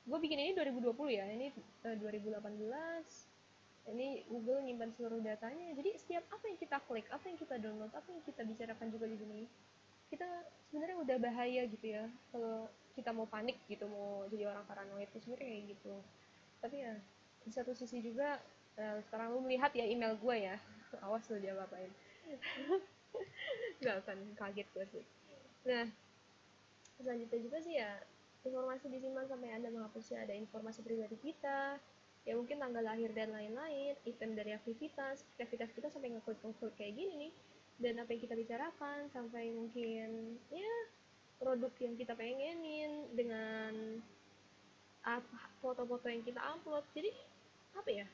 Gue bikin ini 2020 ya, ini 2018. Ini Google nyimpan seluruh datanya. Jadi setiap apa yang kita klik, apa yang kita download, apa yang kita bicarakan juga di sini, kita sebenarnya udah bahaya gitu ya. Kalau kita mau panik gitu, mau jadi orang paranoid, sebenarnya kayak gitu. Tapi ya di satu sisi juga, sekarang lu melihat ya email gue ya, awas lu dia apain. Gak akan kaget gue sih. Nah, selanjutnya juga sih ya, informasi disimpan sampai Anda menghapusnya. Ada informasi pribadi kita, ya mungkin tanggal lahir dan lain-lain, event dari aktivitas kita sampai ngeklik kayak gini nih, dan apa yang kita bicarakan, sampai mungkin ya produk yang kita pengenin, dengan foto-foto yang kita upload. Jadi apa ya,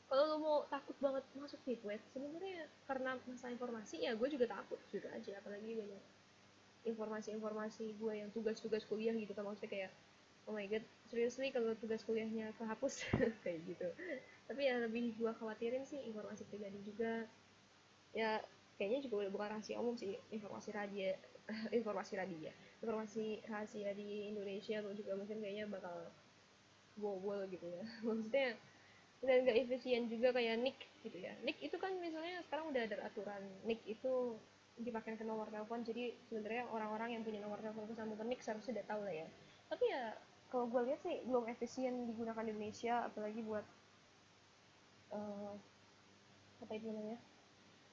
kalau lo mau takut banget masuk deep web, sebenarnya karena masalah informasi ya, gue juga takut juga aja, apalagi banyak informasi-informasi gue yang tugas-tugas kuliah gitu kan, maksudnya kayak oh my god, seriously kalau tugas kuliahnya kehapus kayak gitu. Tapi ya lebih gue khawatirin sih informasi pribadi juga. Ya kayaknya juga udah bukan rahasia umum sih, informasi radia informasi rahasia di Indonesia lo juga mungkin kayaknya bakal bobol gitu ya. Maksudnya dan gak efisien juga kayak nick gitu ya. Nick itu kan misalnya sekarang udah ada aturan nick itu dipakai ke nomor telepon, jadi sebenarnya orang-orang yang punya nomor telepon sama nick seharusnya udah tahu lah ya. Tapi ya kalau gue lihat sih belum efisien digunakan di Indonesia, apalagi buat apa itu namanya,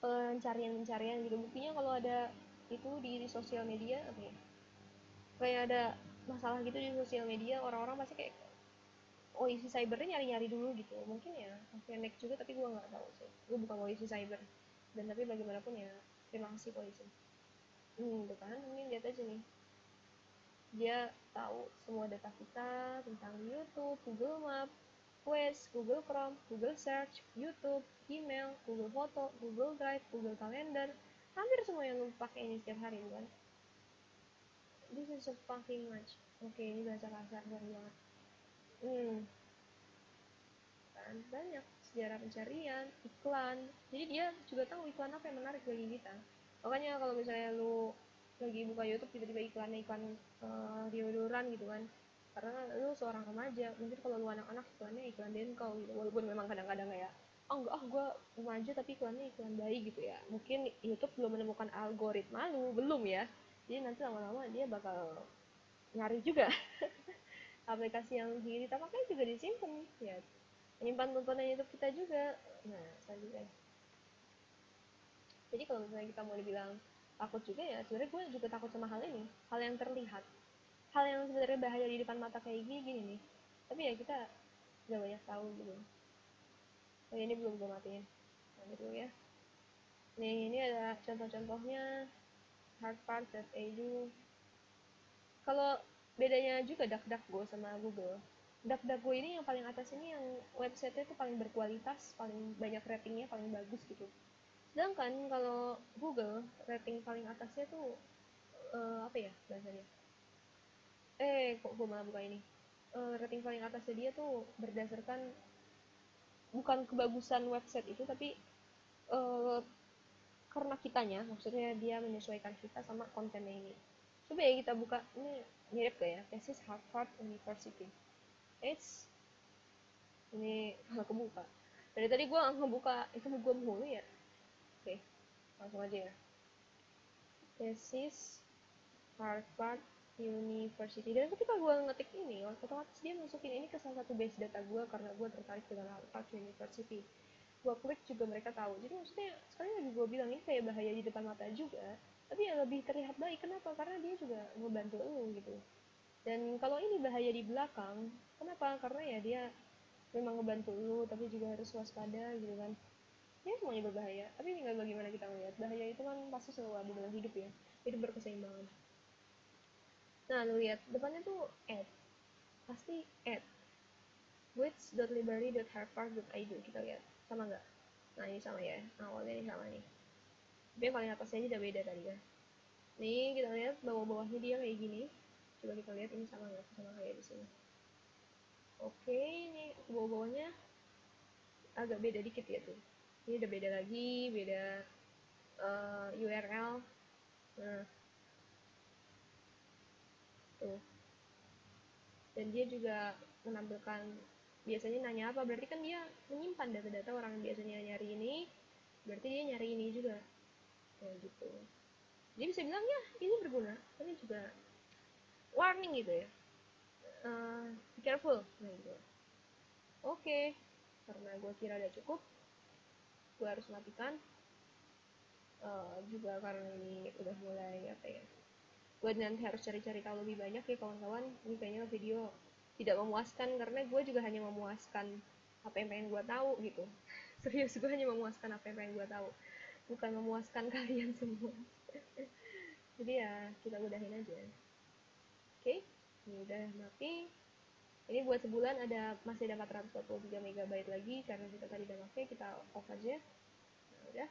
pencarian gitu. Buktinya kalau ada itu di sosial media apa ya, kayak ada masalah gitu di sosial media, orang-orang pasti kayak polisi cybernya nyari-nyari dulu gitu. Mungkin ya Phoenix juga, tapi gue nggak tahu sih, gue bukan polisi cyber. Dan tapi bagaimanapun ya, terima kasih polisi. Tuh kan, ini lihat aja nih, dia tahu semua data kita tentang YouTube, Google Map, Quest, Google Chrome, Google Search, YouTube, email, Google Foto, Google Drive, Google Calendar, hampir semua yang lu pakai ini setiap hari, bukan? This is so fucking much. Oke, ini bahasa kasar, sorry banget. Kan banyak sejarah pencarian, iklan. Jadi dia juga tahu iklan apa yang menarik bagi kita. Makanya kalau misalnya lu lagi buka YouTube tiba-tiba iklan deodoran gitu kan, karena lu seorang remaja, mungkin kalau lu anak-anak iklannya iklan Denko gitu, walaupun memang kadang-kadang kayak enggak gue remaja tapi iklannya iklan bayi gitu ya, mungkin YouTube belum menemukan algoritma lu, belum ya, jadi nanti lama-lama dia bakal nyari juga aplikasi yang kita pakai juga disimpan ya, menyimpan tontonan YouTube kita juga. Nah selanjutnya, jadi kalau misalnya kita mau dibilang takut juga ya, sebenarnya gue juga takut sama hal ini, hal yang terlihat, hal yang sebenarnya bahaya di depan mata kayak gini nih, tapi ya kita gak banyak tahu gitu. Oh ini belum gue matiin, nanti dulu ya. Nih ini ada contoh-contohnya Harvard.edu. Kalau bedanya juga DuckDuckGo sama Google, DuckDuckGo ini yang paling atas ini yang website-nya itu paling berkualitas, paling banyak ratingnya, paling bagus gitu. Sedangkan kalau Google rating paling atasnya tuh apa ya bahasanya? Kok gue malah buka ini? Rating paling atasnya dia tuh berdasarkan bukan kebagusan website itu, tapi uh, karena kitanya, maksudnya dia menyesuaikan kita sama kontennya ini. Coba ya kita buka, ini mirip gak ya? Tesis Harvard University. Ini kalau kebuka. Dari tadi gue ngebuka itu gue mulu ya. Oke, langsung aja ya. Tesis Harvard University. Dan ketika gue ngetik ini, otomatis dia masukin ini ke salah satu base data gue karena gue tertarik dengan Harvard University. Gue klik juga mereka tahu. Jadi maksudnya sekali lagi gue bilang ini kayak bahaya di depan mata juga, tapi ya lebih terlihat baik. Kenapa? Karena dia juga ngebantu lo gitu. Dan kalau ini bahaya di belakang, kenapa? Karena ya dia memang ngebantu lo, tapi juga harus waspada gitu kan. Ya semuanya berbahaya, tapi tinggal bagaimana kita melihat. Bahaya itu kan pasti selalu ada dalam hidup ya. Hidup berkeseimbangan. Nah, lu lihat depannya tuh ad. Pasti ad. which.library.harvard.edu, kita lihat. Sama nggak? Nah, ini sama ya. Awalnya ini sama nih. Tapi yang paling atasnya aja udah beda tadi kan. Nih, kita lihat bawah-bawahnya dia kayak gini. Coba kita lihat ini sama nggak? Sama kayak di sini. Oke, ini bawah-bawahnya agak beda dikit ya tuh. Ini udah beda lagi, beda URL. Nah, tuh. Dan dia juga menampilkan biasanya nanya apa, berarti kan dia menyimpan data-data orang yang biasanya nyari ini, berarti dia nyari ini juga kayak gitu. Jadi bisa bilang ya ini berguna, tapi juga warning gitu ya, be careful nah gitu. Oke, karena gue kira udah cukup, gue harus matikan. Juga karena ini udah mulai apa ya, gue nanti harus cari-cari tahu lebih banyak ya kawan-kawan. Ini kayaknya video tidak memuaskan karena gue juga hanya memuaskan apa yang pengen gue tahu gitu. Serius, gue hanya memuaskan apa yang pengen gue tahu, bukan memuaskan kalian semua. Jadi ya kita udahin aja. Oke, ini udah mati. Ini buat sebulan masih ada 443 MB lagi karena kita tadi udah pakai, kita off aja. Nah udah,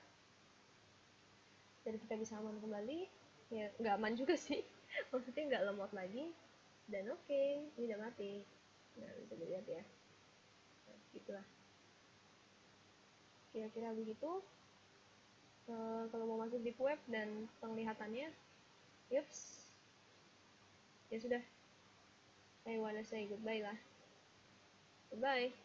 dan kita bisa aman kembali. Ya nggak aman juga sih, maksudnya nggak lemot lagi. Dan oke, ini udah mati. Nah bisa dilihat ya, nah, gitulah kira-kira begitu. Kalau mau masuk deep web dan penglihatannya, yups, ya sudah, I wanna say goodbye lah. Goodbye.